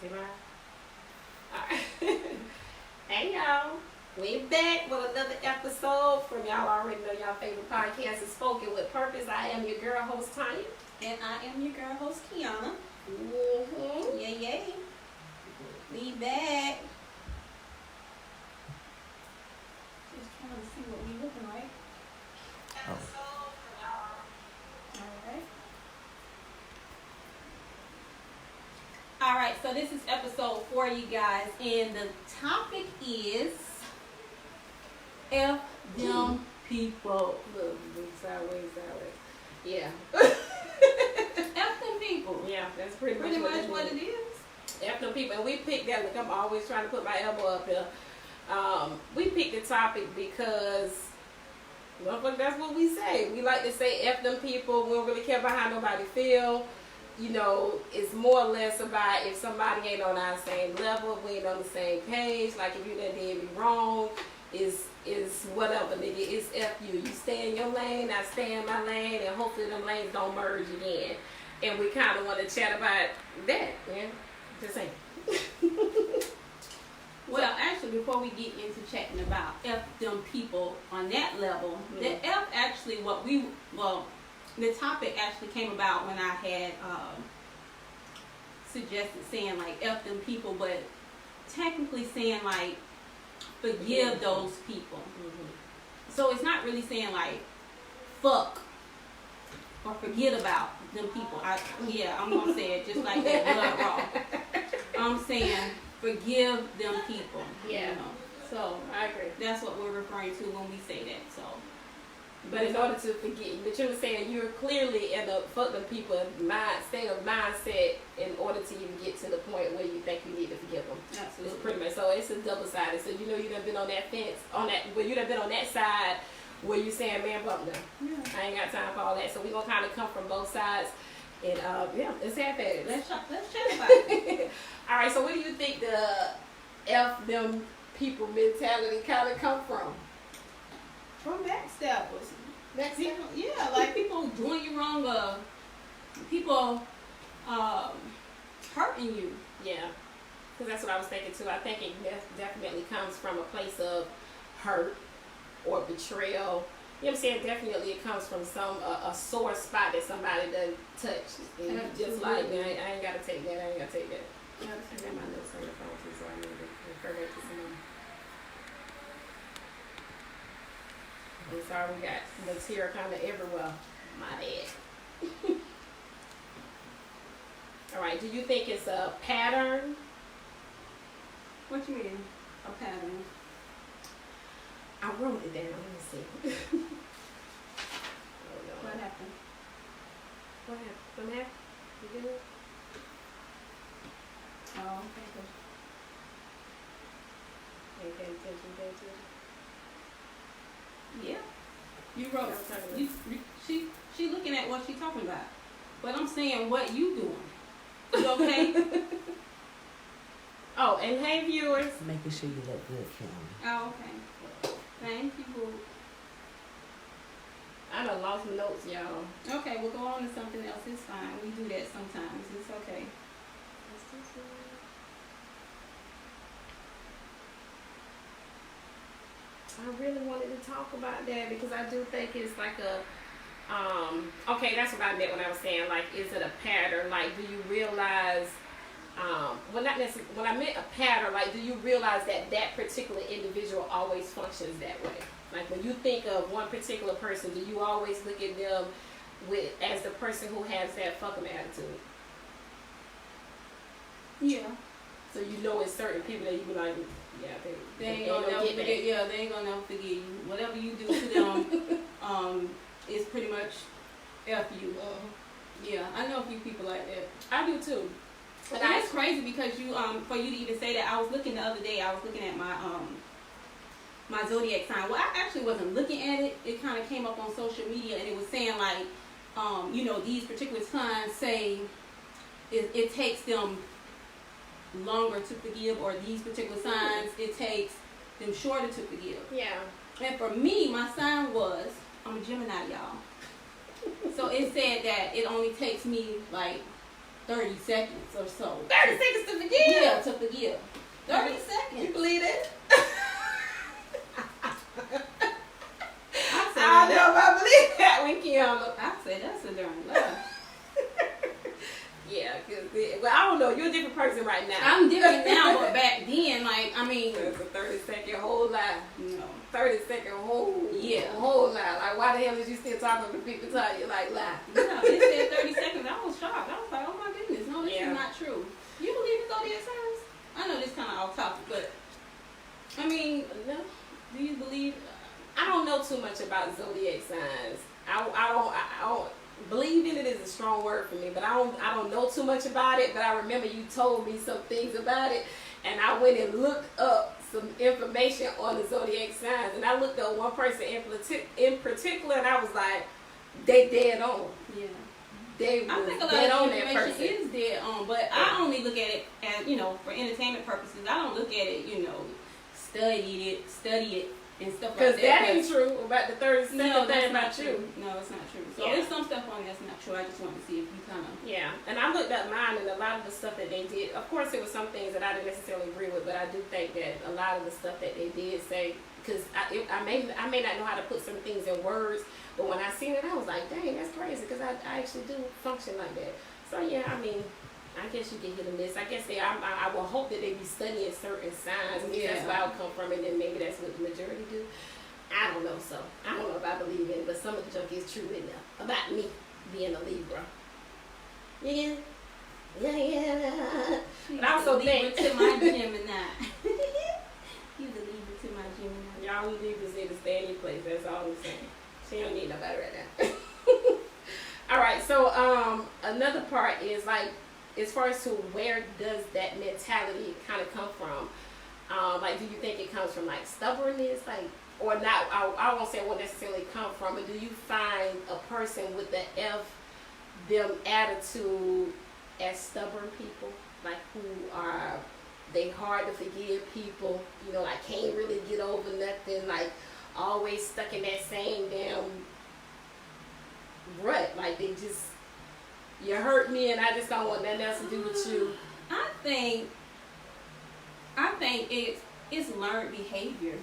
Hey, alright. Hey y'all, we back with another episode from y'all already know y'all favorite podcast is Spoken with Purpose. I am your girl host Tanya. And I am your girl host Kiana. Mm-hmm. Yay, yay. We back. Just trying to see what we looking like. Alright, so this is episode 4, you guys, and the topic is F them people. Look, sideways. Yeah. F them people. Yeah, that's pretty Pretty much much what it is. F them people. And we picked that, look, I'm always trying to put my elbow up here. We picked the topic because, well, that's what we say. We like to say F them people. We don't really care about how nobody feel. You know, it's more or less about if somebody ain't on our same level, we ain't on the same page. Like if you done did me wrong, is whatever, nigga. It's F you. You stay in your lane, I stay in my lane, and hopefully them lanes don't merge again. And we kind of want to chat about that, man. Just saying. Well, actually, before we get into chatting about F them people on that level, the F actually the topic actually came about when I had suggested saying like F them people, but technically saying like forgive those people. Mm-hmm. So it's not really saying like fuck or forget about them people. I'm gonna say it just like that, blood raw. I'm saying forgive them people. Yeah. You know? So I agree. That's what we're referring to when we say that. So. But in order to forget, but you're saying you're clearly in a fuck them people state of mindset in order to even get to the point where you think you need to forgive them. Absolutely. It's pretty much, so it's a double-sided. So you know you done been on that fence, where you done been on that side where you saying, man, fuck them. Yeah. I ain't got time for all that. So we gonna kind of come from both sides. And yeah, let's have that. Let's chat about it. All right, so where do you think the F them people mentality kind of come from? From backstabbers. People, yeah, like people doing you wrong, people hurting you. Yeah, because that's what I was thinking too. I think it definitely comes from a place of hurt or betrayal. You know what I'm saying? Definitely it comes from a sore spot that somebody done touched. And you just like, man, I ain't got to take that. I got my notes on the phone too, so I need to refer back to someone. I'm sorry, we got notes here kind of everywhere. My bad. All right, do you think it's a pattern? What you mean, a pattern? I wrote it down. Let me see. Oh, no. What happened? What happened? You good? Oh, okay. Ain't paying attention. Yeah, you wrote. She looking at what she talking about, but I'm saying what you doing. You okay? Oh, and hey viewers, making sure you look good, Kim. Oh, okay. Thank you, boo. I done lost my notes, y'all. Okay, we'll go on to something else. It's fine. We do that sometimes. It's okay. I really wanted to talk about that because I do think it's like okay, that's what I meant when I was saying, like, is it a pattern? Like, do you realize, well, not necessarily, when I meant a pattern, like, do you realize that particular individual always functions that way? Like, when you think of one particular person, do you always look at them as the person who has that fuck 'em attitude? Yeah. So you know it's certain people that you be like, yeah, they ain't gonna never forget. Yeah, they ain't gonna never forget you. Whatever you do to them, is pretty much F you. Yeah, I know a few people like that. I do too. But that's crazy because you, for you to even say that, I was looking the other day. I was looking at my my zodiac sign. Well, I actually wasn't looking at it. It kind of came up on social media, and it was saying like, you know, these particular signs say it takes them longer to forgive, or these particular signs it takes them shorter to forgive. Yeah. And for me, my sign was, I'm a Gemini, y'all. So it said that it only takes me like 30 seconds or so. 30 seconds to forgive? Yeah, to forgive. 30 You seconds. believe it? I I don't know if I believe that one, Kiana. say that's a darn lie. Yeah, well, I don't know. You're a different person right now. I'm different now, but back then, like, I mean, It's a 30-second whole lie. no. 30-second whole lie. Like, why the hell is you still talking to people telling you like lie? No, it said 30 seconds. I was shocked. I was like, oh my goodness, no, this Yeah. is not true. You believe in zodiac signs? I know this kind of off topic, but I mean, No, do you believe? I don't know too much about zodiac signs. I don't believe in it is a strong word for me, but I don't know too much about it. But I remember you told me some things about it, and I went and looked up some information on the zodiac signs, and I looked up one person in particular, and I was like, they dead on. Yeah. They I was think a lot dead of on the that information person. is dead on, but I only look at it as, for entertainment purposes. I don't look at it, study it and stuff like that. Because that ain't true about the 30 second No, thing that's about not you. true. No, it's not true. So Yeah. there's some stuff on that's not true. I just wanted to see if you kind of. Yeah, and I looked up mine, and a lot of the stuff that they did, of course, there was some things that I didn't necessarily agree with, but I do think that a lot of the stuff that they did say, because I may not know how to put some things in words, but when I seen it, I was like, dang, that's crazy, because I actually do function like that. So yeah, I mean, I guess you can hit or miss. I guess I will hope that they be studying certain signs, and that's where I'll come from, and then maybe that's what the majority do. I don't know, so I don't know if I believe in it, but some of the junk is true in there about me being a Libra. Yeah. But I also think to my Gemini. You the Libra to my Gemini. y'all Libras need to stay in your place. That's all I'm saying. She don't need nobody right now. All right, so another part is like, as far as to where does that mentality kind of come from? Like, do you think it comes from like stubbornness, like? Or not, I won't say it won't necessarily come from, but do you find a person with the them attitude as stubborn people? Like, who are, they hard to forgive people, like can't really get over nothing, like always stuck in that same damn rut, like they just, you hurt me and I just don't want nothing else to do with you. I think it's learned behavior.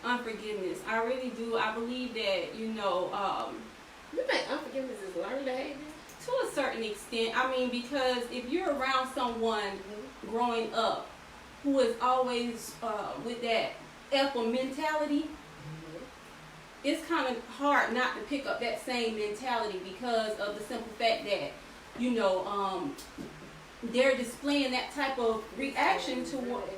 Unforgiveness. I really do. I believe that, You think unforgiveness is learned behavior? to a certain extent. I mean, because if you're around someone growing up who is always with that alpha mentality, it's kind of hard not to pick up that same mentality because of the simple fact that, they're displaying that type of reaction towards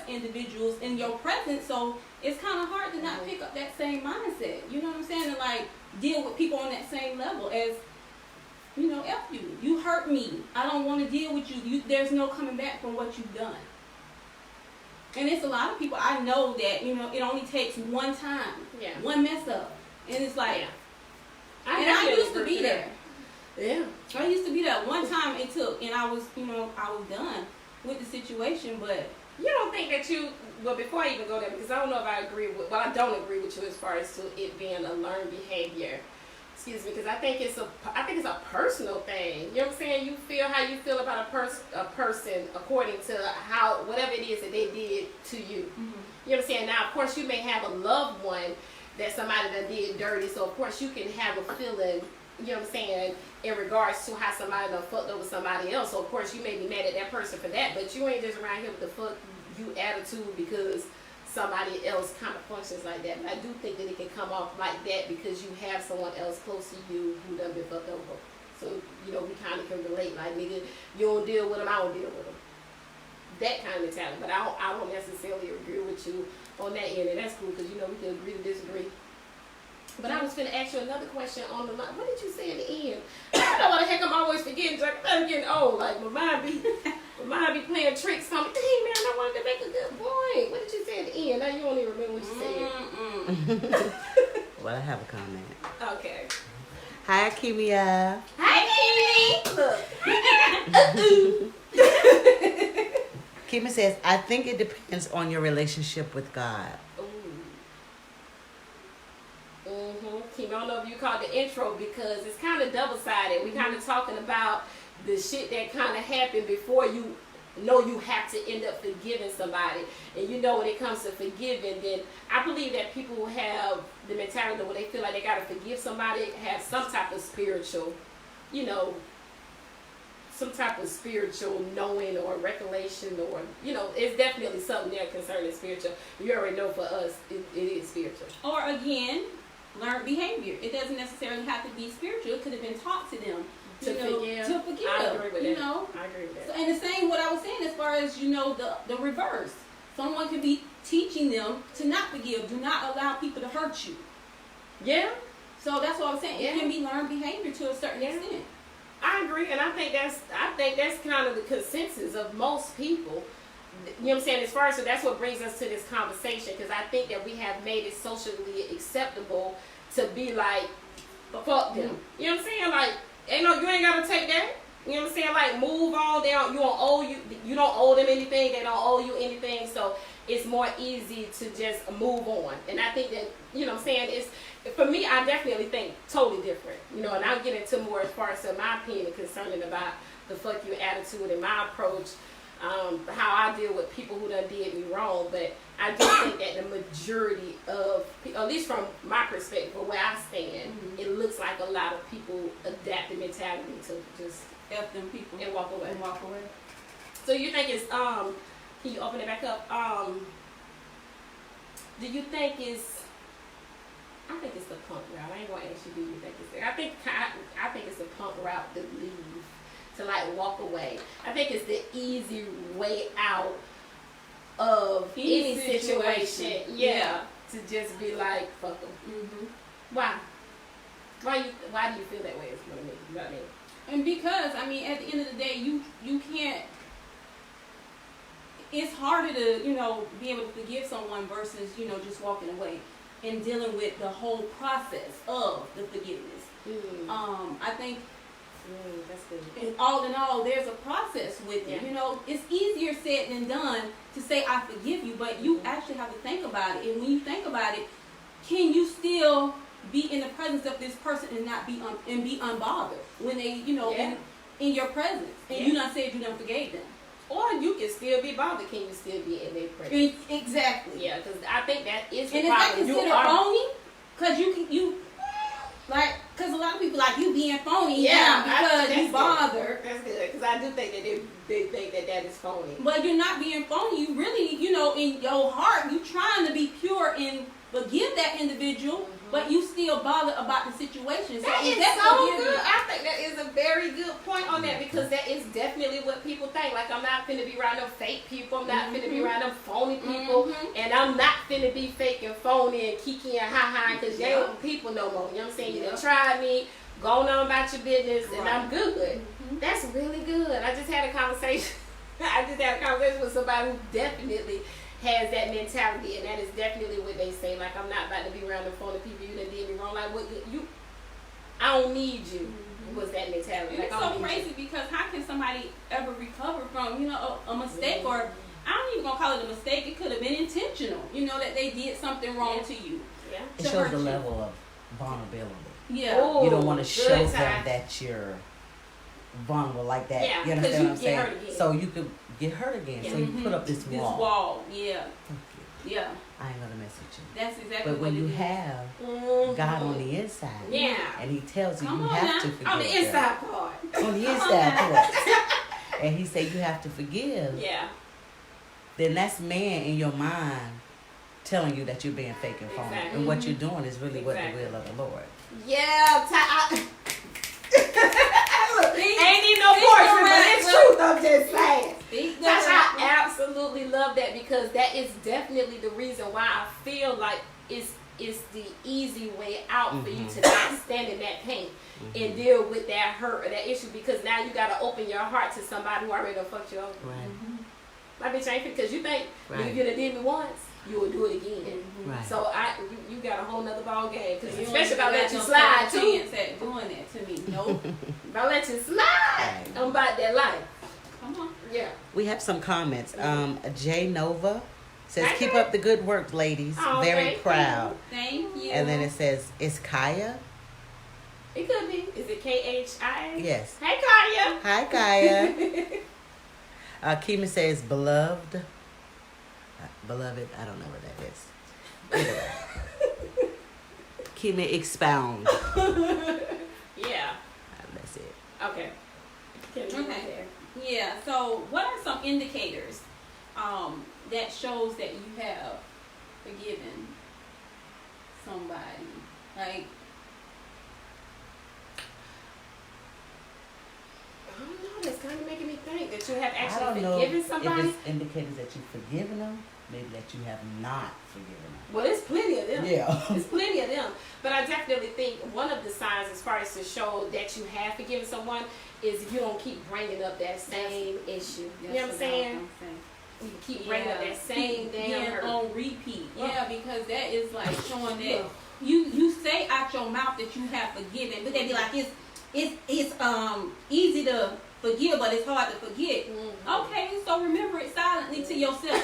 individuals in your presence, so it's kind of hard to not pick up that same mindset. You know what I'm saying? And like deal with people on that same level as, F you. You hurt me. I don't want to deal with you. There's no coming back from what you've done. And it's a lot of people I know that, it only takes one time, one mess up, and it's like, I used to be there. Yeah. I used to be there. One time it took, and I was done with the situation, but. You don't think that before I even go there, because I don't know if I don't agree with you as far as to it being a learned behavior. Excuse me, because I think it's a personal thing. You know what I'm saying? You feel how you feel about a person according to whatever it is that they did to you. Mm-hmm. You know what I'm saying? Now, of course, you may have a loved one that somebody done did dirty, so of course you can have a feeling, you know what I'm saying, in regards to how somebody done fucked over somebody else. So of course you may be mad at that person for that, but you ain't just around here with the fuck you attitude because somebody else kind of functions like that. But I do think that it can come off like that because you have someone else close to you who done been fucked over. So, we kind of can relate. Like, nigga, you don't deal with them, I don't deal with them. That kind of mentality. But I don't necessarily agree with you on that end, and that's cool because, we can agree to disagree. But I was going to ask you another question on the line. What did you say at the end? I don't know why the heck I'm always forgetting. I'm getting old. Like, my mind be playing tricks on me. Dang, man, I wanted to make a good point. What did you say at the end? Now you don't even remember what you said. Well, I have a comment. Okay. Hi, Kimia. Hi, Kimmy. Look. Kimmy says, I think it depends on your relationship with God. Kim, I don't know if you call it the intro because it's kind of double-sided. We kind of talking about the shit that kind of happened before you know you have to end up forgiving somebody. And you know when it comes to forgiving, then I believe that people who have the mentality where they feel like they got to forgive somebody have some type of spiritual, you know, some type of spiritual knowing or recollection, or, you know, it's definitely something there concerning spiritual. You already know for us, it is spiritual. Or again, learned behavior. It doesn't necessarily have to be spiritual. It could have been taught to them. To forgive. I agree with you that. know? I agree with that. So, and the same what I was saying as far as, you know, the reverse. Someone could be teaching them to not forgive. Do not allow people to hurt you. Yeah. So that's what I was saying. Yeah. It can be learned behavior to a certain extent. I agree, and I think that's kind of the consensus of most people. You know what I'm saying? As far as, so that's what brings us to this conversation, because I think that we have made it socially acceptable to be like, fuck them. You know what I'm saying? Like, you ain't gotta take that. You know what I'm saying? Like, move on. You don't owe them anything. They don't owe you anything. So it's more easy to just move on. And I think that, you know what I'm saying, it's, for me, I definitely think totally different. You know, and I'll get into more as far as my opinion concerning about the fuck you attitude and my approach, how I deal with people who done did me wrong. But I do think that the majority of, at least from my perspective, where I stand, it looks like a lot of people adapt the mentality to just F them people. and walk away. And walk away. So you think it's, can you open it back up? Do you think it's, I think it's the punk route. I ain't gonna ask you, do you think it's, I think it's the punk route to leave, to like walk away. I think it's the easy way out of any situation. Yeah. To just be like, fuck them. Why? Why do you feel that way? Is what I mean. You know what I mean? And because, I mean, at the end of the day, you can't, it's harder to, you know, be able to forgive someone versus, you know, just walking away and dealing with the whole process of the forgiveness. I think that's good. all in all, there's a process with it. You know, it's easier said than done to say I forgive you, but you actually have to think about it. And when you think about it, can you still be in the presence of this person and not be be unbothered when they, you know, in your presence, and you not said you done forgave them? Or you can still be bothered. Can you still be in their presence? Exactly. Yeah, because I think that is the and problem. is that considered phony? Because a lot of people like you being phony. Because you bother. That's good, because I do think that they think that is phony. But you're not being phony. You really, you know, in your heart, you trying to be pure and forgive that individual, but you still bother about the situation. That is so good. I think that is a very good point on that, because that is definitely what people think. Like, I'm not finna be around them fake people. I'm not finna be around them phony people. And I'm not finna be fake and phony and kiki and ha-ha, because you ain't people no more. You know what I'm saying? You done tried me. Go on about your business, and I'm good. That's really good. I just had a conversation. With somebody who definitely has that mentality, and that is definitely what they say. Like, I'm not about to be around the phone of people. You done did me wrong. Like, what you? I don't need you. Was that mentality? And like, it's so crazy because how can somebody ever recover from, you know, a mistake, or I don't even gonna call it a mistake. It could have been intentional. You know, that they did something wrong to you. Yeah. It shows a level of vulnerability. Yeah. Ooh, You don't want to show them time. that you're vulnerable like that. Yeah, You understand what I'm saying? hurt again. So you could get hurt again. So you put up this This wall. wall. Yeah. Thank you. Yeah. I ain't gonna mess with you. That's exactly But what when it you is. have God on the inside, Yeah. and He tells you Come you on have now. to forgive. On the inside part. On the inside part. And He said you have to forgive. Yeah. Then that's man in your mind telling you that you're being fake and phony. Exactly. And what you're doing is really what Exactly. the will of the Lord. Yeah. Look, ain't need no portrait, but it's truth. I'm just saying. Tasha, I absolutely love that, because that is definitely the reason why I feel like it's the easy way out for you to not stand in that pain and deal with that hurt or that issue, because now you got to open your heart to somebody who already done fucked you over. Right. My bitch ain't, because you think Right. you done did me once, you will do it again. Right. So you got a whole nother ball game, because You especially if I don't let got you no slide second too. chance at doing that to me. Nope. If I let you slide, Right. I'm about that life. Come on. Yeah. We have some comments. J Nova Says, keep up the good work, ladies. Oh, Very thank proud. Thank you. And then it says, is Kaya? It could be. Is it Khia? Yes. Hey, Kaya. Hi, Kaya. Kima says, beloved. Beloved, I don't know what that is. Anyway. Kima, expound. Yeah. That's it. Okay. Okay. Yeah. So, what are some indicators that shows that you have forgiven somebody? Like, I don't know. That's kind of making me think that you have I actually don't know forgiven if somebody. it's indicators that you've forgiven them, maybe that you have not forgiven them. Well, there's plenty of them. Yeah. There's plenty of them. But I definitely think one of the signs, as far as to show that you have forgiven someone, is if you don't keep bringing up that same issue. You know what I'm saying? You keep bringing up that same damn hurt. on repeat. Yeah, because that is like showing that you say out your mouth that you have forgiven, but they be like it's easy to forgive, but it's hard to forget. Mm-hmm. Okay, so remember it silently to yourself.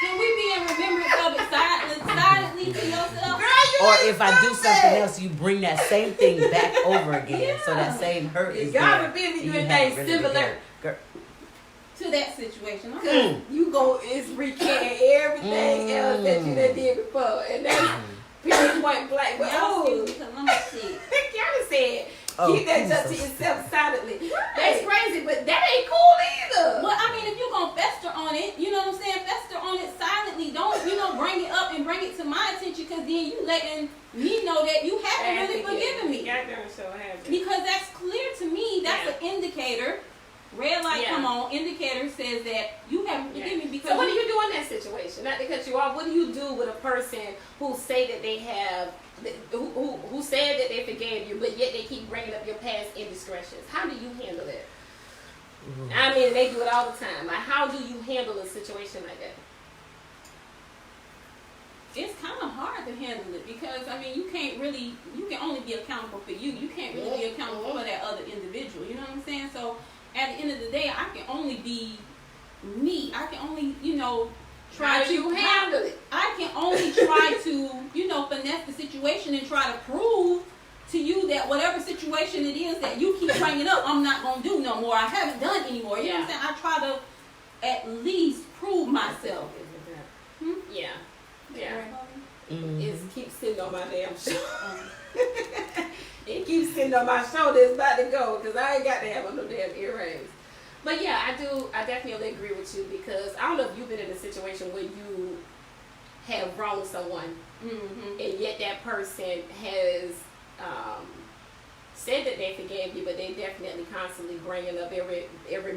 Can we be in remembrance of it silently to yourself? Or if I do something else, you bring that same thing back over again. So that same hurt is God there. forbid you You anything haven't really similar. Girl. To that situation. Okay. You go is recant everything else that you done did before, and that's period point blank. But Y'all excuse me, 'cause I'm sick. Kiana said, Oh, keep that please just to don't. yourself silently. Right. That's crazy, but that ain't cool either. Well, I mean, if you're gonna fester on it, you know what I'm saying? Fester on it silently. Don't, bring it up and bring it to my attention, because then you letting me know that you haven't really forgiven me. Because that's clear to me. That's an indicator. Red light, come on. Indicator says that you haven't forgiven me. Because so what do you do in that situation? Not to cut you off. What do you do with a person who say that they have, who said that they forgave you, but yet they keep bringing up your past indiscretions? How do you handle that? Mm-hmm. I mean, they do it all the time. Like, how do you handle a situation like that? It's kind of hard to handle it, because I mean, you can only be accountable for you. You can't really be accountable for that other individual. You know what I'm saying? So at the end of the day, I can only be me. I can only, try to handle it. I can only try to, finesse the situation and try to prove to you that whatever situation it is that you keep bringing up, I'm not going to do no more. I haven't done anymore. You know what I'm saying? I try to at least prove myself. Yeah. Yeah. Mm-hmm. It keeps sitting on my damn shoulder. It keeps sitting on my shoulder. It's about to go, because I ain't got to have on no damn earrings. But yeah, I definitely agree with you, because I don't know if you've been in a situation where you have wronged someone, and yet that person has said that they forgave you, but they definitely constantly bringing up every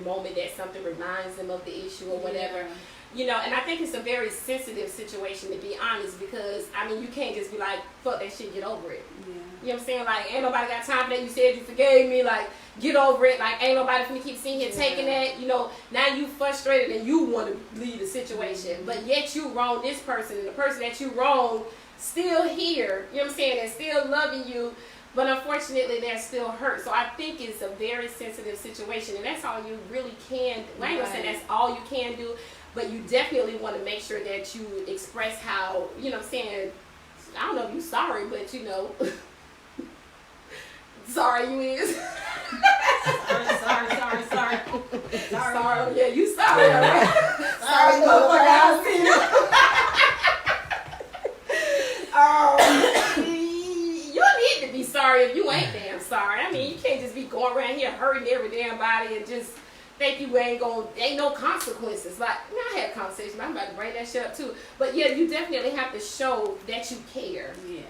moment that something reminds them of the issue or whatever. And I think it's a very sensitive situation, to be honest, because, I mean, you can't just be like, fuck that shit, get over it. Yeah. You know what I'm saying? Like, ain't nobody got time for that. You said you forgave me. Like, get over it. Like, ain't nobody finna keep sitting here taking that. Now you frustrated and you want to leave the situation. But yet you wrong this person, and the person that you wrong still here. You know what I'm saying? They're still loving you. But unfortunately, they're still hurt. So I think it's a very sensitive situation. And that's all you really can. Well, I ain't gonna say that's all you can do. But you definitely want to make sure that you express how, you know what I'm saying, I don't know if you're sorry, but sorry you is. Sorry. Yeah, you sorry. Right? Sorry, motherfucker, I'll see you. You need to be sorry if you ain't damn sorry. I mean, you can't just be going around here hurting every damn body and just think you ain't no consequences. Like, I had a conversation, but I'm about to bring that shit up too. But yeah, you definitely have to show that you care. Yeah.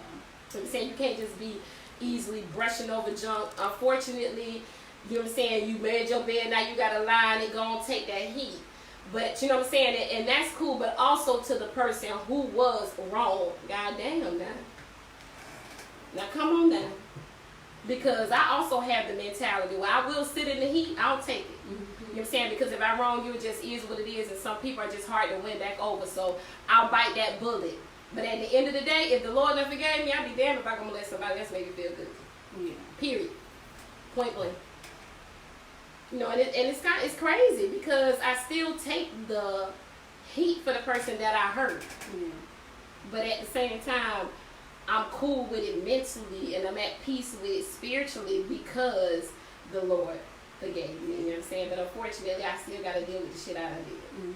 So I'm saying you can't just be easily brushing over junk. Unfortunately, you know what I'm saying, you made your bed, now you gotta lie and go and take that heat. But you know what I'm saying, and that's cool, but also to the person who was wrong. God damn now. Now come on now. Because I also have the mentality where I will sit in the heat, I'll take it. You know what I'm saying? Because if I wrong you, it just is what it is, and some people are just hard to win back over. So I'll bite that bullet. But at the end of the day, if the Lord never forgave me, I'll be damned if I'm gonna let somebody else make me feel good. Yeah. Period. Point blank. You know, and it's crazy because I still take the heat for the person that I hurt. Yeah. But at the same time, I'm cool with it mentally and I'm at peace with it spiritually because the Lord forgave me. You know what I'm saying? But unfortunately, I still got to deal with the shit I done did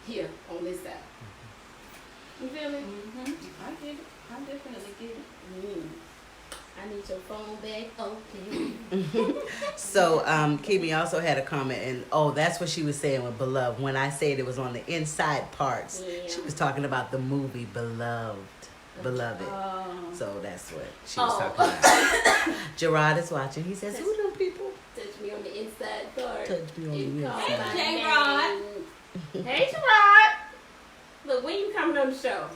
here on this side. You feel me? I get it. I definitely get it. I need your phone back open. So, Kimi also had a comment, and that's what she was saying with Beloved. When I said it was on the inside parts, she was talking about the movie Beloved. So that's what she was talking about. Gerard is watching. He says, "Who them people?" Touch me on the inside part. Touch me on the inside. Hey, J-Rod. Hey, Gerard. Look, when you coming on the show?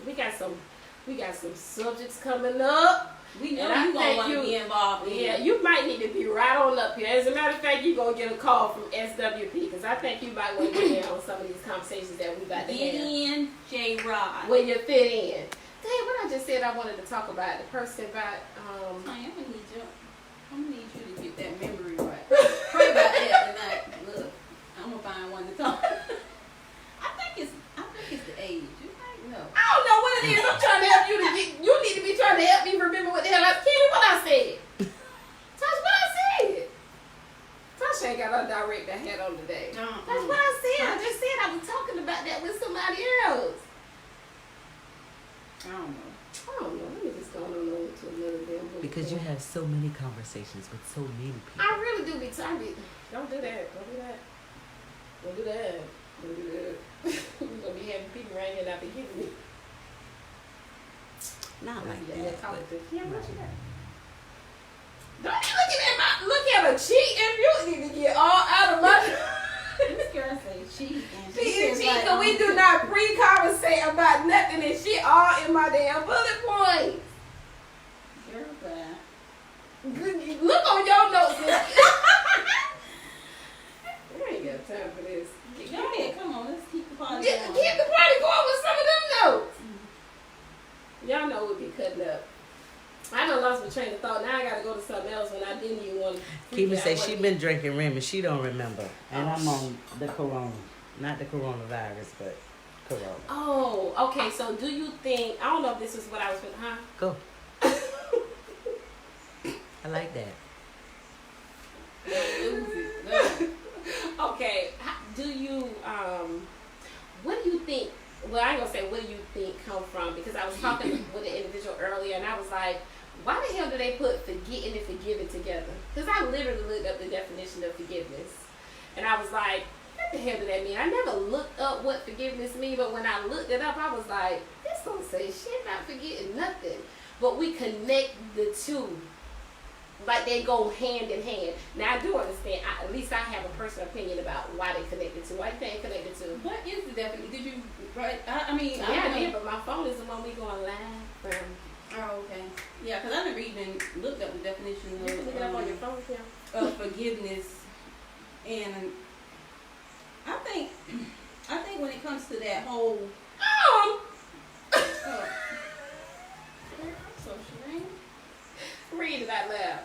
We got some subjects coming up. We know you gonna want to be involved. Yeah, you might need to be right on up here. As a matter of fact, you gonna get a call from SWP because I think you might want to get in on some of these conversations that we about to have. Get in, J-Rod. When you fit in. Dang, what I just said I wanted to talk about the person about I'm gonna need you to get that memory right. Pray about that tonight. Look, I'm gonna find one to talk. I think it's the age. You think no? I don't know what it is. I'm trying to help you to get. You need to be trying to help me remember what the hell I said. What I said. That's what I said. Tasha ain't got her direct I had on today. That's what I said. I just said I was talking about that with somebody else. I don't know. Let me just go on over to another damn book. Because you have so many conversations with so many people. I really do be tired. Don't do that. Don't do that. Don't do that. Don't do that. You're gonna be having people right here not be giving me. Not like Yeah, that. talk But, to you. What you got? Don't be looking at look at her cheek and you need to get all out of my. This girl say cheat. She is cheat, so we do not pre-conversate about nothing and she all in my damn bullet points. Girl, bye. Look on your notes. I ain't got time for this. Go ahead, come on, let's keep the party Keep going. the party going with some of them notes. Y'all know we'll be cutting up. I done lost my train of thought. Now I gotta go to something else when I didn't even want to. Kimi said she been drinking rim and she don't remember. And I'm on the corona. Not the coronavirus, but corona. Oh, okay. So do you think, I don't know if this is what I was with, huh? Go. I like that. Okay. Do you, what do you think, well, I ain't gonna say what do you think come from, because I was talking with an individual earlier and I was like, why the hell do they put forgetting and forgiving together? Because I literally looked up the definition of forgiveness. And I was like, what the hell did that mean? I never looked up what forgiveness means, but when I looked it up, I was like, this don't say shit about forgetting nothing. But we connect the two. Like they go hand in hand. Now I do understand, at least I have a personal opinion about why they connected to. Why do you think they connected to? What is the definition? Did you write? I mean, Yeah, I did, but my phone is the one we going live from. Oh, okay. Yeah, because I never even looked up the definition You can look it up on your phone, yeah. of forgiveness, and I think when it comes to that whole so Shireen, Read it out loud.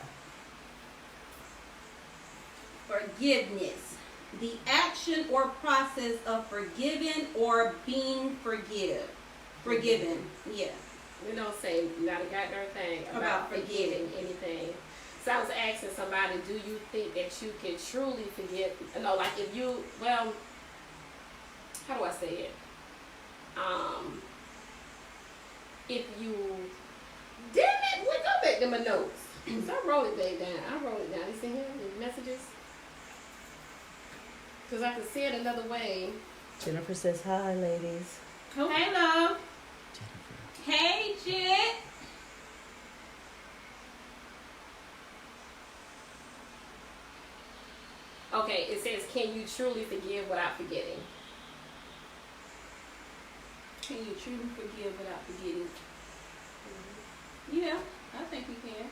forgiveness, the action or process of forgiving or being forgiven. Yeah. We don't say not a goddamn thing about forgetting anything. So I was asking somebody, do you think that you can truly forgive? No, like if you, well, how do I say it? If you, damn it, what go back to my notes? So I wrote it back down. I wrote it down. You see here, the messages? Because I could see it another way. Jennifer says, hi, ladies. Hey, love. Jennifer. Hey, Jet. Okay, it says, can you truly forgive without forgetting? Can you truly forgive without forgetting? Yeah, I think you can.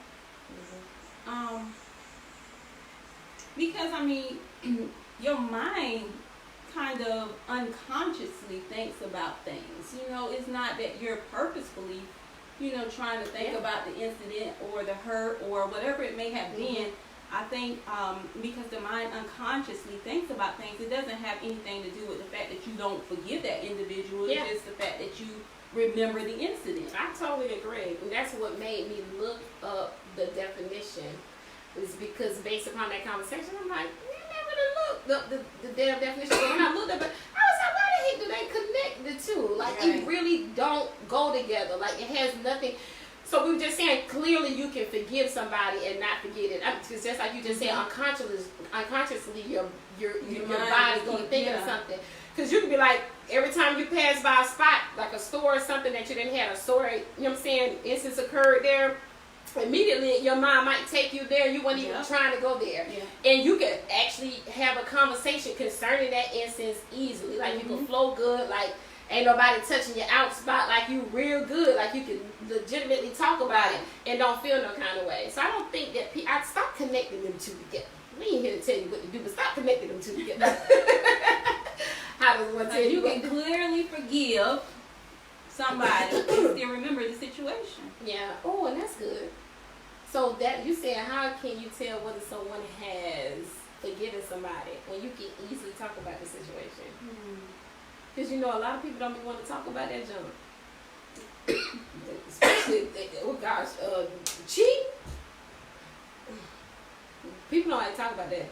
Because I mean, your mind kind of unconsciously thinks about things. You know, it's not that you're purposefully, trying to think about the incident or the hurt or whatever it may have been. I think because the mind unconsciously thinks about things, it doesn't have anything to do with the fact that you don't forgive that individual. Yeah. It's just the fact that you remember the incident. I totally agree. And that's what made me look up the definition. Is because based upon that conversation, I'm like, you never looked up the damn definition. But when I looked up it, I was like, why the heck do they connect the two? Like, Right. it really don't go together. Like, it has nothing. So we were just saying, clearly you can forgive somebody and not forget it. It's just like you just said, unconsciously your body's going to think of something. Because you can be like, every time you pass by a spot, like a store or something that you didn't have a story, you know what I'm saying, instance occurred there, immediately your mind might take you there. You weren't even trying to go there. Yeah. And you could actually have a conversation concerning that instance easily. Like, you can flow good, like, ain't nobody touching your out spot, like you real good, like you can legitimately talk about it and don't feel no kind of way. So I don't think that I stop connecting them two together. We ain't here to tell you what to do, but stop connecting them two together. How does one tell You can clearly forgive somebody and still remember the situation. Yeah. Oh, and that's good. So that you said, how can you tell whether someone has forgiven somebody when you can easily talk about the situation? Because you know a lot of people don't even want to talk about that junk. Especially, oh gosh, cheat. People don't like to talk about that.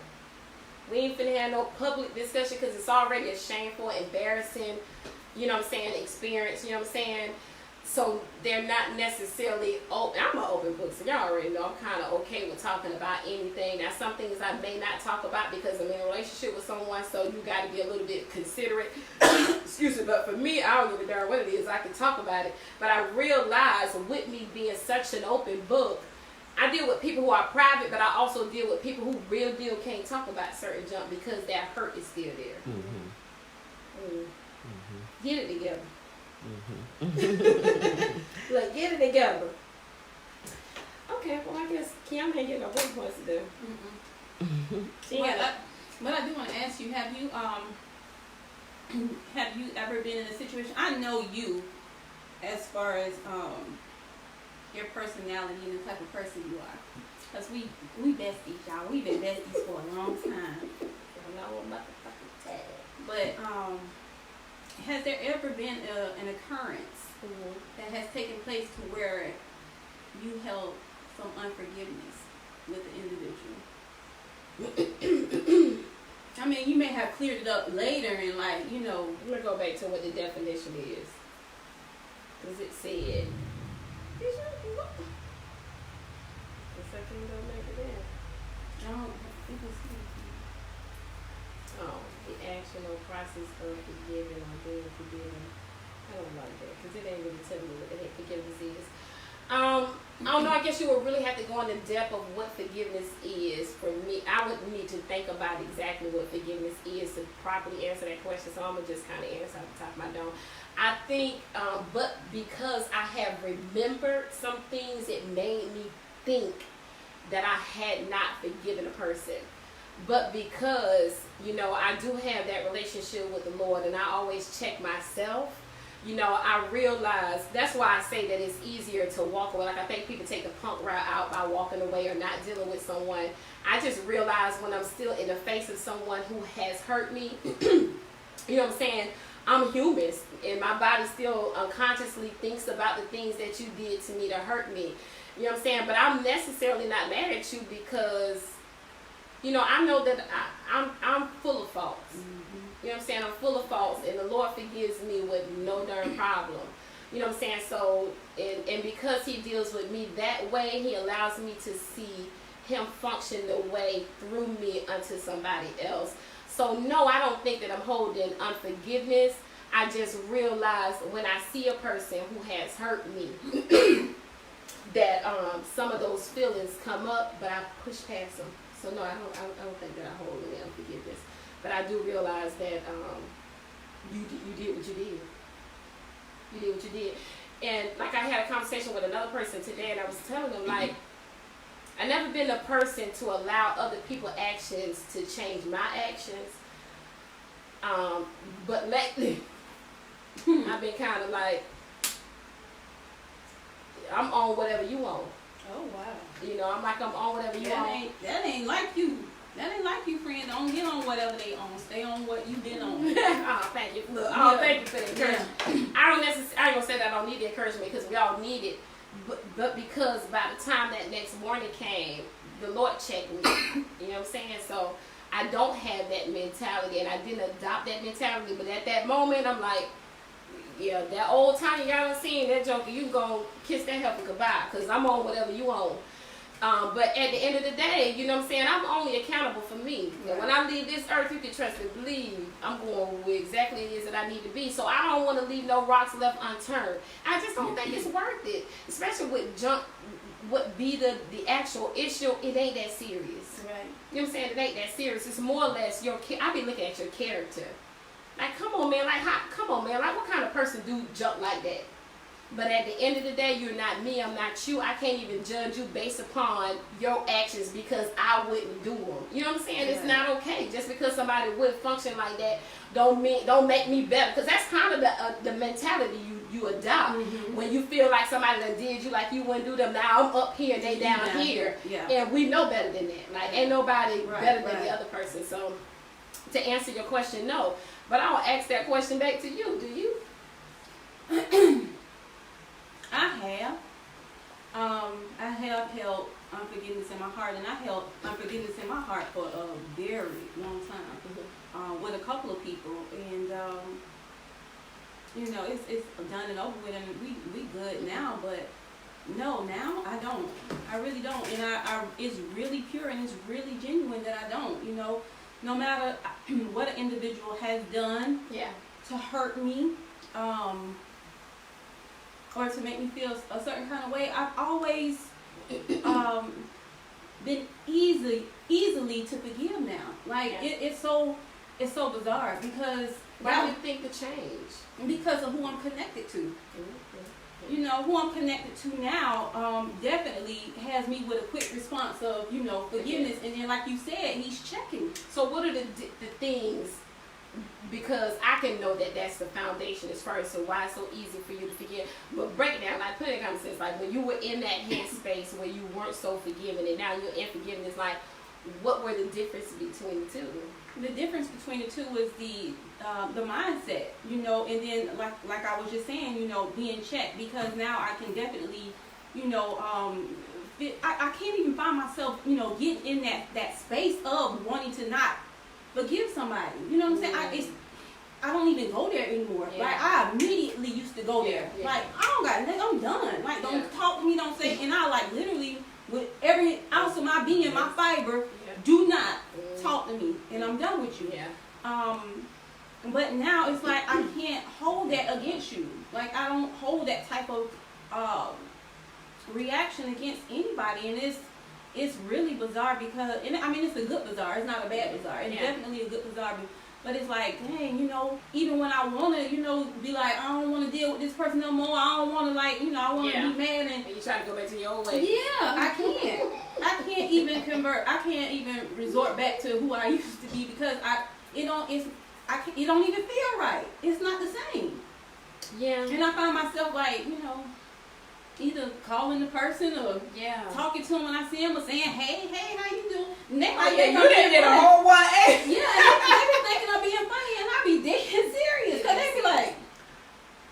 We ain't finna have no public discussion because it's already a shameful, embarrassing, you know what I'm saying, experience, you know what I'm saying? So they're not necessarily open. I'm an open book, so y'all already know I'm kind of okay with talking about anything. Now, some things I may not talk about because I'm in a relationship with someone, so you got to be a little bit considerate. Excuse me, but for me, I don't give a darn what it is. I can talk about it. But I realize with me being such an open book, I deal with people who are private, but I also deal with people who real deal can't talk about certain junk because that hurt is still there. Get it together. Look, get it together. Okay, well I guess Kim ain't getting no work points to do. But I do want to ask you: have you ever been in a situation? I know you, as far as your personality and the type of person you are, because we besties, y'all. We've been besties for a long time. But has there ever been an occurrence that has taken place to where you held some unforgiveness with the individual? I mean, you may have cleared it up later and like, you know. I'm going to go back to what the definition is. Because it said, the second don't make it in. Oh, the action or process of forgiving or being forgiven. I don't like that because it ain't really telling me what the heck forgiveness is. I don't know. I guess you would really have to go into depth of what forgiveness is. For me, I would need to think about exactly what forgiveness is to properly answer that question. So I'm gonna just kind of answer off the top of my dome. I think, but because I have remembered some things, it made me think that I had not forgiven a person. But because, you know, I do have that relationship with the Lord and I always check myself, you know, I realize that's why I say that it's easier to walk away. Like I think people take the punk route out by walking away or not dealing with someone. I just realize when I'm still in the face of someone who has hurt me, you know what I'm saying? I'm human and my body still unconsciously thinks about the things that you did to me to hurt me. You know what I'm saying? But I'm necessarily not mad at you because, you know, I know that I'm full of faults. You know what I'm saying? I'm full of faults, and the Lord forgives me with no darn problem. You know what I'm saying? So, and because He deals with me that way, He allows me to see Him function the way through me unto somebody else. So, no, I don't think that I'm holding unforgiveness. I just realize when I see a person who has hurt me, that some of those feelings come up, but I push past them. So no, I don't think that I hold any unforgiveness. But I do realize that you did what you did. You did what you did. And like I had a conversation with another person today, and I was telling them, like, I've never been a person to allow other people's actions to change my actions. But lately, I've been kind of like, I'm on whatever you on. Oh, wow. You know, I'm like, I'm on whatever you on. That ain't like you. That ain't like you, friend. Don't get on whatever they on. Stay on what you been on. Oh, thank you. Look, thank you for the encouragement. Yeah. I ain't gonna say that I don't need the encouragement because we all need it. But because by the time that next morning came, the Lord checked me. You know what I'm saying? So I don't have that mentality, and I didn't adopt that mentality. But at that moment, I'm like, yeah, that old Tanya y'all done seen, that joker, you gonna kiss that heifer goodbye, because I'm on whatever you on. But at the end of the day, you know what I'm saying, I'm only accountable for me. Right. And when I leave this earth, you can trust and believe I'm going where exactly it is that I need to be. So I don't want to leave no rocks left unturned. I just don't think it's worth it. Especially with junk, what be the actual issue, it ain't that serious. Right. You know what I'm saying? It ain't that serious. It's more or less I be looking at your character. Like, come on, man. Like, what kind of person do junk like that? But at the end of the day, you're not me, I'm not you. I can't even judge you based upon your actions because I wouldn't do them. You know what I'm saying? Yeah. It's not okay. Just because somebody would function like that don't make me better. Because that's kind of the mentality you adopt. Mm-hmm. When you feel like somebody that did you like you wouldn't do them. Now I'm up here and they down here. Yeah. And we know better than that. Like, ain't nobody better than the other person. So to answer your question, no. But I'll ask that question back to you. Do you? I have held unforgiveness in my heart, and I held unforgiveness in my heart for a very long time with a couple of people, and you know, it's done and over with, and we good now. But no, now I don't. I really don't, and I it's really pure and it's really genuine that I don't. You know, no matter what an individual has done to hurt me. Or to make me feel a certain kind of way, I've always been easily to forgive now. Like it's so bizarre because why do you think the change? Because of who I'm connected to. Mm-hmm. You know, who I'm connected to now definitely has me with a quick response of, you know, forgiveness, and then like you said, he's checking. So what are the things? Because I can know that that's the foundation as far as so why it's so easy for you to forgive. But break it down, like put it in common sense, like when you were in that headspace where you weren't so forgiving and now you're in forgiveness, like what were the difference between the two? The difference between the two was the mindset, you know, and then like I was just saying, you know, being checked, because now I can definitely, you know, I can't even find myself, you know, getting in that space of wanting to not forgive somebody. You know what I'm saying? I don't even go there anymore. Yeah. Like, I immediately used to go there. Yeah. Like, I don't got nothing. I'm done. Like, don't talk to me. Don't say. And I, like, literally, with every ounce of my being, my fiber, do not talk to me. And I'm done with you. Yeah. But now it's like I can't hold that against you. Like, I don't hold that type of reaction against anybody. And it's really bizarre because, and I mean, it's a good bizarre. It's not a bad bizarre. It's definitely a good bizarre. But it's like, dang, you know, even when I want to, you know, be like, I don't want to deal with this person no more. I don't want to, like, you know, I want to be mad. And you try to go back to your old way. Yeah, I can't. I can't even convert. I can't even resort back to who I used to be because it don't even feel right. It's not the same. Yeah. And I find myself like, you know, either calling the person or talking to them when I see them or saying, hey, how you doing? And they like, you did a whole 180. Yeah, they be thinking I'm being funny and I be dead serious. Because they be like,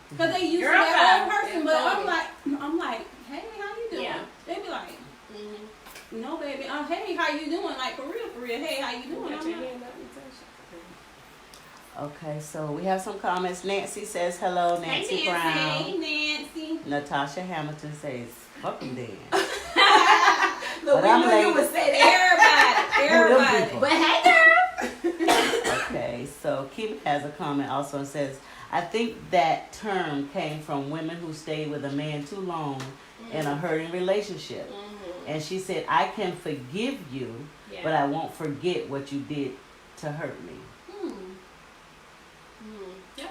because they used to that old person, but I'm like, hey, how you doing? Yeah. They be like, no, baby, hey, how you doing? Like, for real, hey, how you doing? Okay, so we have some comments. Nancy says hello, Nancy, hey, Brown. Hey, Nancy. Natasha Hamilton says, fuck them then. Look, we knew you would say that. Everybody. But hey, girl. Okay, so Kim has a comment also and says, I think that term came from women who stayed with a man too long in a hurting relationship. And she said, I can forgive you, but I won't forget what you did to hurt me.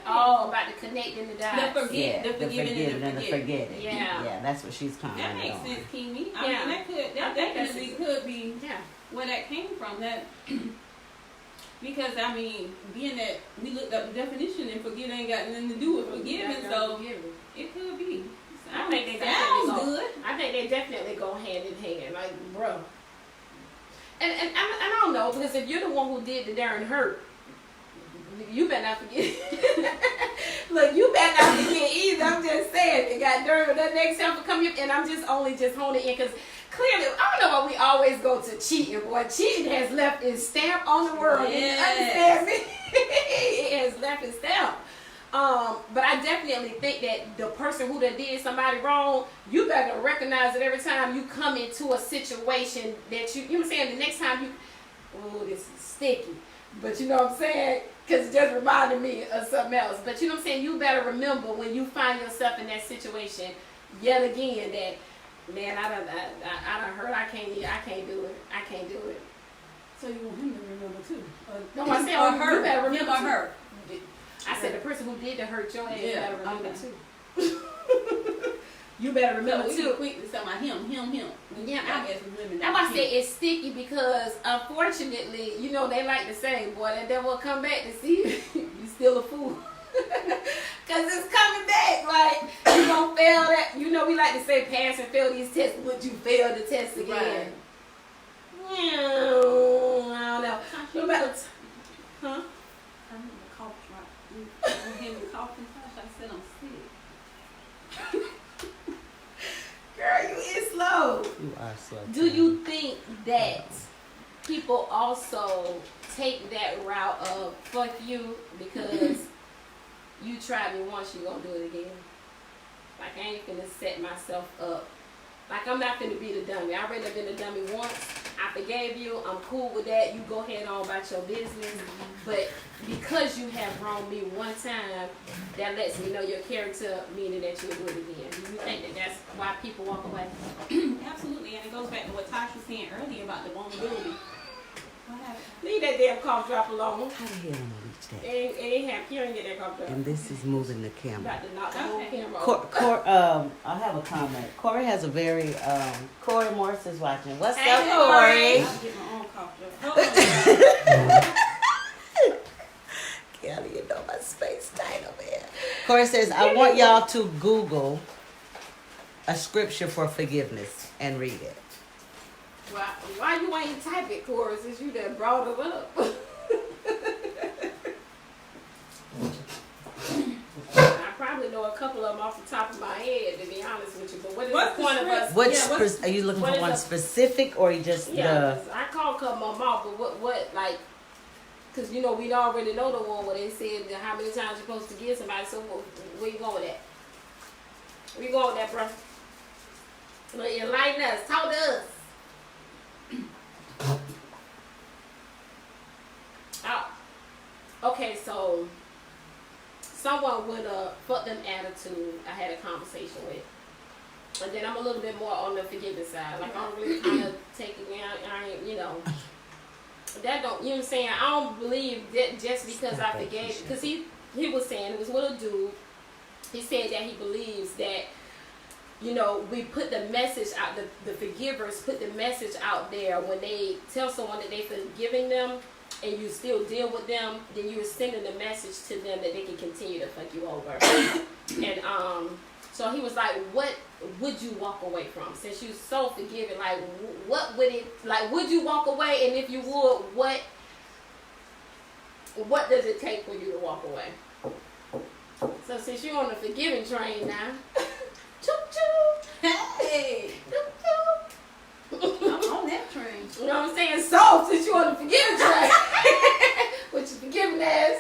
Oh, about the connecting the dots. The forgiving and the forgetting. Yeah, that's what she's commenting on. That makes sense, Kimi. I mean, that definitely could be where that came from. That because I mean, being that we looked up the definition and forget ain't got nothing to do with forgiving, so it could be. I think they definitely go hand in hand, like, bro. And I don't know, because if you're the one who did the darn hurt, you better not forget. Look, you better not forget either. I'm just saying, it got dirty. That next time for coming up, and I'm just honing in because clearly, I don't know why we always go to cheating. Boy, cheating has left its stamp on the world. Yes. You understand me? It has left its stamp. But I definitely think that the person who done did somebody wrong, you better recognize it every time you come into a situation that you know what I'm saying? The next time oh, this is sticky. But you know what I'm saying? Because it just reminded me of something else. But you know what I'm saying? You better remember when you find yourself in that situation yet again that, man, I done heard I can't do it. I can't do it. So you want him to remember too? No, I said, or her. You better remember Him or her. I said the person who did the hurt your ass, you better remember okay. too. You better remember too. Quick to say about him. Yeah, I guess women. That's why I say it's sticky because unfortunately, you know, they like to say, boy, that devil will come back to see you. You still a fool. Cause it's coming back. Like you gonna fail that. You know, we like to say pass and fail these tests, but you fail the test again. Right. I don't know. What about huh? I need to cough right. I hear me coughing. I said I'm sick. Girl, you is slow. You are slow. Do you think that people also take that route of fuck you because you tried me once, you gonna do it again? Like I ain't finna set myself up. Like I'm not finna be the dummy. I already been the dummy once. I forgave you. I'm cool with that. You go ahead on about your business. But because you have wronged me one time, that lets me know your character, meaning that you will do it again. Do you think that that's why people walk away? Absolutely, and it goes back to what Tosh was saying earlier about the vulnerability. What happened? Leave that damn cough drop alone. How the hell am I reach that? It ain't happy. You ain't get that cough drop. And this is moving the camera. About to knock the whole Okay. camera off. I have a comment. Corey has a very, Corey Morris is watching. What's Hey, up, Corey? Corey? I'll get my own cough drop. Kelly, you know my space tight over here. Corey says, I want y'all to Google a scripture for forgiveness and read it. Why you ain't type it, Corey, since you done brought it up? I probably know a couple of them off the top of my head, to be honest with you. But what is What's the point of the us? Are you looking what for is one a- specific or you just Yeah, 'cause I called a couple of them off, but what, like, because, you know, we already know the one where they said that how many times you're supposed to forgive somebody, so where you going with that? Where you going with that, bro? Well, enlighten us. Talk to us. Okay, so someone with a fuck them attitude I had a conversation with. And then I'm a little bit more on the forgiving side. Like I'm really kind of taking I ain't, you know, that don't, you know what I'm saying? I don't believe that just because I forgave, because he was saying, it was with a dude, he said that he believes that, you know, we put the message out, the forgivers put the message out there when they tell someone that they're forgiving them and you still deal with them, then you're sending the message to them that they can continue to fuck you over. And so he was like, what would you walk away from? Since you're so forgiving, like what would it, like would you walk away? And if you would, what does it take for you to walk away? So since you're on the forgiving train now, choo choo, hey, choo choo. I'm on that train. You know what I'm saying? So since you're on the forgiving train, which is forgiving ass,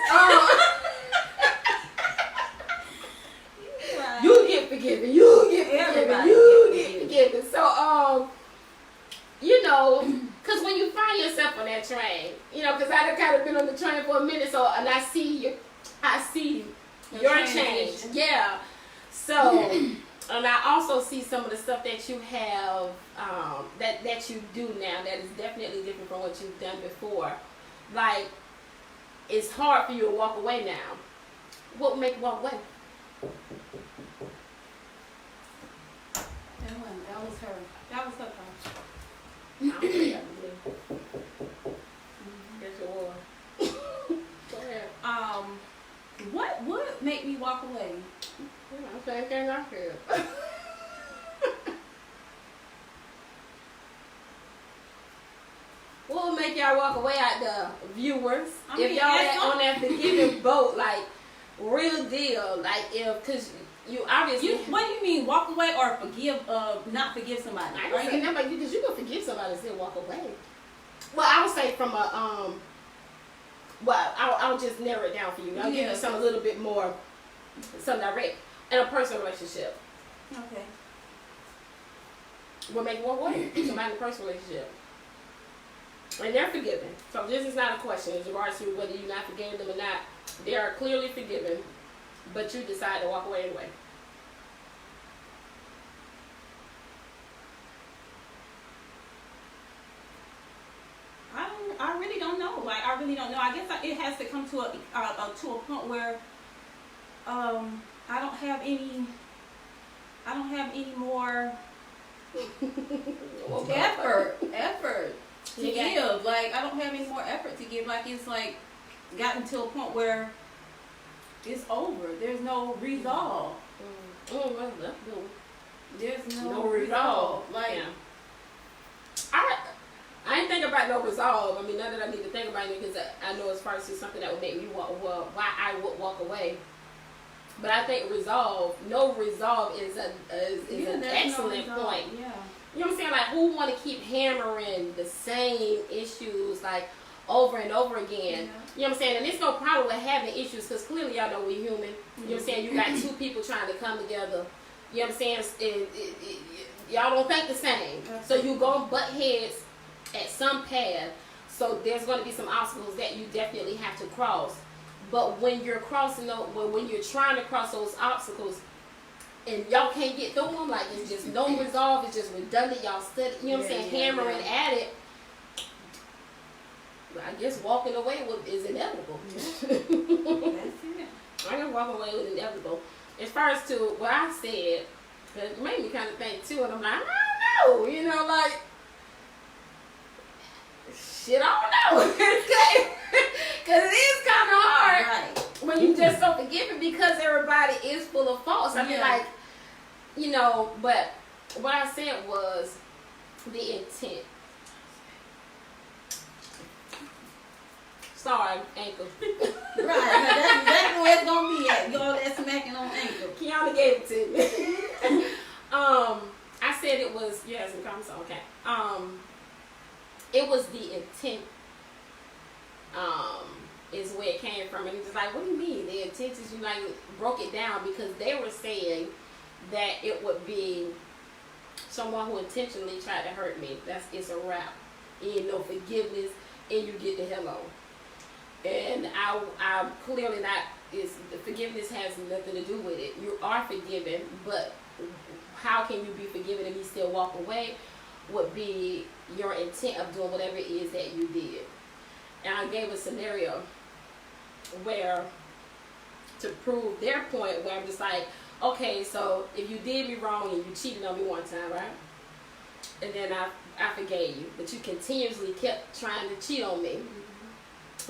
you get forgiven. You get forgiven. Everybody You get forgiven. So, you know, because when you find yourself on that train, you know, because I done kind of been on the train for a minute, so, and I see your change. Yeah. So, and I also see some of the stuff that you have, that you do now that is definitely different from what you've done before. Like, it's hard for you to walk away now. What would make you walk away? That was her. That was her thought. I don't think I believe. Guess it was. Go ahead. What would make me walk away? You know, same thing I feel. what would make y'all walk away out the viewers? I mean, if y'all on that forgiving boat, like real deal, like if because you obviously. What do you mean walk away or forgive? Not forgive somebody. I ain't saying that, because you can forgive somebody and still walk away. Well, I would say from a well, I'll just narrow it down for you. I'll give you some a little bit more, some direct in a personal relationship. Okay. What make you walk away? Somebody in a personal relationship. And they're forgiven. So this is not a question as regards to whether you not forgave them or not. They are clearly forgiven, but you decide to walk away anyway. I really don't know. Like I really don't know. I guess it has to come to a point where I don't have any more effort to give. Like I don't have any more effort to give. Like it's like gotten to a point where it's over. There's no resolve. There's no resolve. Like I ain't think about no resolve. I mean, none that I need to think about it, because I know as far as something that would make me why I would walk away. But I think no resolve is an excellent point. Yeah. You know what I'm saying? Like, who want to keep hammering the same issues, like, over and over again? Yeah. You know what I'm saying? And there's no problem with having issues, because clearly y'all know we're human. You know what I'm saying? You got two people trying to come together. You know what I'm saying? Y'all don't think the same. So you go butt heads at some path. So there's going to be some obstacles that you definitely have to cross. But when you're when you're trying to cross those obstacles, and y'all can't get through them, like it's just no resolve, it's just redundant, y'all study, you know what I'm saying, hammering at it, I guess walking away is inevitable. That's it. I guess walking away was inevitable. As far as to what I said, it made me kind of think too, and I'm like, I don't know, you know, like, shit, I don't know. Because it is kind of hard when you just so forgiving, because everybody is full of faults. I mean, like, you know, but what I said was the intent. Sorry, ankle. Right, that's exactly where it's going to be at. Y'all that smacking on ankle. Kiana gave it to me. I said it was, yes, okay. It was the intent, is where it came from. And it's just like, what do you mean? The intent is, you like broke it down, because they were saying that it would be someone who intentionally tried to hurt me. It's a wrap. Ain't no forgiveness, and you get the hell on. And I clearly not, forgiveness has nothing to do with it. You are forgiven, but how can you be forgiven and you still walk away? Would be your intent of doing whatever it is that you did. And I gave a scenario where, to prove their point, where I'm just like, okay, so if you did me wrong and you cheated on me one time, right? And then I forgave you, but you continuously kept trying to cheat on me.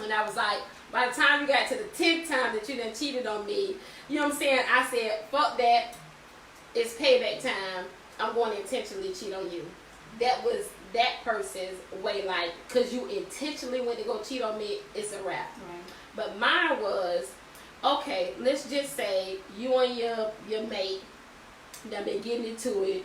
And I was like, by the time you got to the 10th time that you done cheated on me, you know what I'm saying? I said, fuck that. It's payback time. I'm going to intentionally cheat on you. That was that person's way, like, because you intentionally went to go cheat on me, it's a wrap. Right. But mine was, okay, let's just say you and your mate done been getting into it.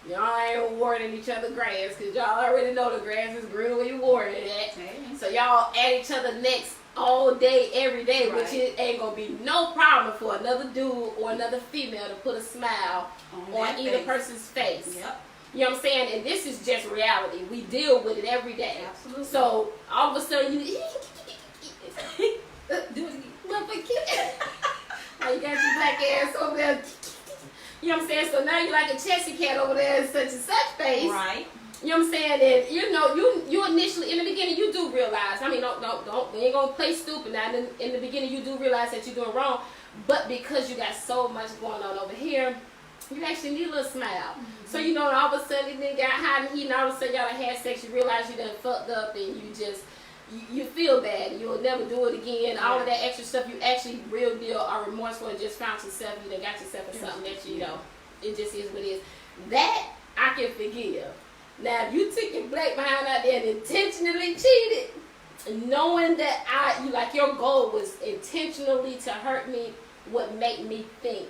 Y'all ain't watering each other grass, because y'all already know the grass is green where you water it at. Okay. So y'all at each other necks all day, every day, Right. which it ain't going to be no problem for another dude or another female to put a smile on either person's face. Yep. You know what I'm saying? And this is just reality. We deal with it every day. Absolutely. So all of a sudden you do it again. now you got your black ass over there. You know what I'm saying? So now you like a Chelsea cat over there in such and such face. Right. You know what I'm saying? And you know, you initially in the beginning you do realize. I mean, don't we ain't gonna play stupid now. In the beginning you do realize that you're doing wrong, but because you got so much going on over here, you actually need a little smile. Mm-hmm. So you know, all of a sudden it then got hot and heat, and all of a sudden y'all done had sex. You realize you done fucked up, and you just you feel bad. And you'll never do it again. Yeah. All of that extra stuff, you actually real deal are remorseful and just found yourself. You done got yourself in something that you know. It just is what it is. That I can forgive. Now, if you took your black behind out there and intentionally cheated, knowing that your goal was intentionally to hurt me, would make me think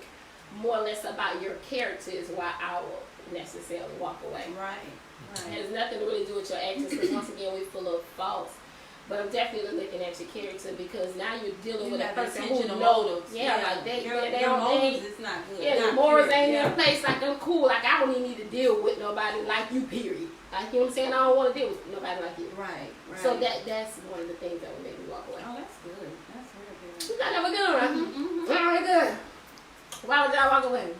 more or less about your character is why I will necessarily walk away. Right. It has nothing to really do with your actions, because once again, we're full of faults. But I'm definitely looking at your character, because now you're dealing with a person who knows. Like your motives is not good. Yeah, the morals ain't in place. Like, I'm cool. Like, I don't even need to deal with nobody like you, period. Like, you know what I'm saying? I don't want to deal with nobody like you. Right. So that's one of the things that would make me walk away. Oh, that's good. That's real good. You got never good, right? Very good. Why would y'all walk away?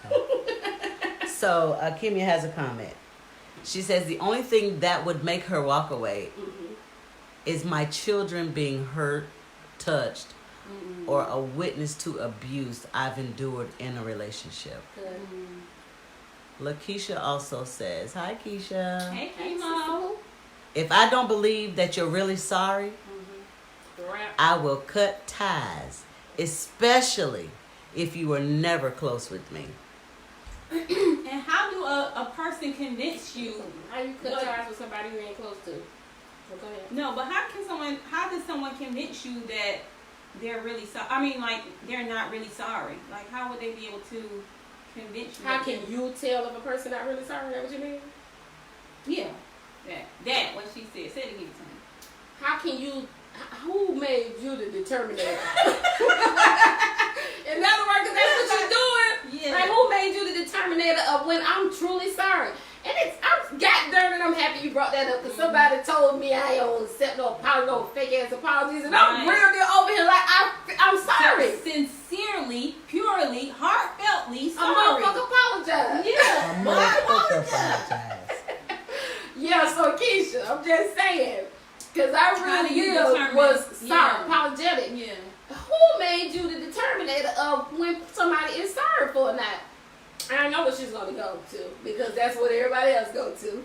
Okay. So, Kimia has a comment. She says the only thing that would make her walk away is my children being hurt, touched, or a witness to abuse I've endured in a relationship. Lakeisha also says, hi Keisha. Hey Kimo. If I don't believe that you're really sorry, I will cut ties, especially if you were never close with me. And how do a person convince you? How you cut ties with somebody you ain't close to? Well, go ahead. No, but how does someone convince you that they're really sorry? I mean, like, they're not really sorry. Like, how would they be able to convince you? How can you tell if a person not really sorry? Is that what you mean? Yeah. That, what she said. Say it again to me. How can you, who made you the determinator? In other words, because that's what you're doing. Yeah. Like, who made you the determinator of when I'm truly sorry? And I'm god darn it, I'm happy you brought that up, because somebody told me I don't accept no apology, no fake ass apologies, and I'm real deal over here like I'm sorry. Sincerely, purely, heartfeltly sorry. I motherfucker apologize. Yeah. Motherfucker apologize. Yeah, so Keisha, I'm just saying, because I really was sorry, apologetic. Yeah. Who made you the determinator of when somebody is sorry for or not? I know what she's going to go to, because that's what everybody else go to.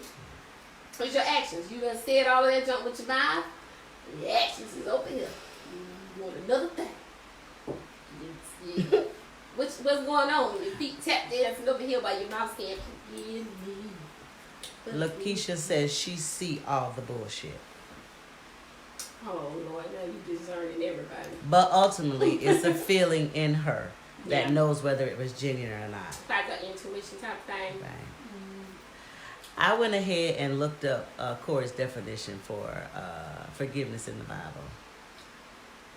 It's your actions. You done said all of that junk with your mouth. The actions is over here. You want another thing. Yeah. What's going on? Your feet tap dancing over here by your mouth saying, forgive me. Lakeisha says she see all the bullshit. Oh, Lord, now you discerning everybody. But ultimately, it's a feeling in her that knows whether it was genuine or not. Like an intuition type thing. Right. I went ahead and looked up Corey's definition for forgiveness in the Bible.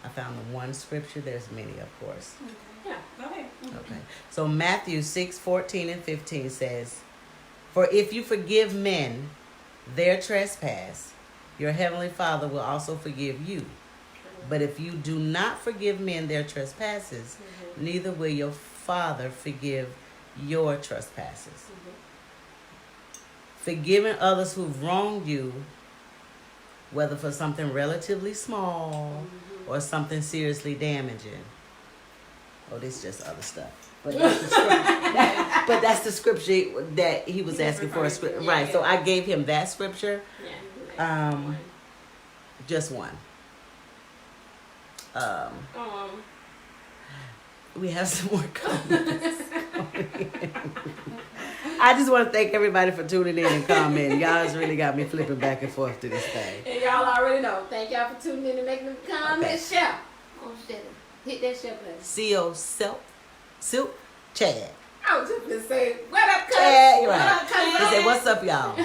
I found the one scripture. There's many, of course. Okay. Yeah, go ahead. Okay. So Matthew 6:14 and 15 says, "For if you forgive men their trespass, your heavenly Father will also forgive you. But if you do not forgive men their trespasses, neither will your Father forgive your trespasses." Forgiving others who've wronged you, whether for something relatively small or something seriously damaging. Oh, this is just other stuff. But that's the scripture, but that's the scripture that he was asking for. Right, so I gave him that scripture. Just one. We have some more comments. I just want to thank everybody for tuning in and commenting. Y'all just really got me flipping back and forth to this thing. And y'all already know. Thank y'all for tuning in and making them comments. Share. Oh, shit. Hit that share button. CO Silk Chad. I was just going to say, what up, cuz? Chad, you're What right. up, cuz? He said, what's up, y'all?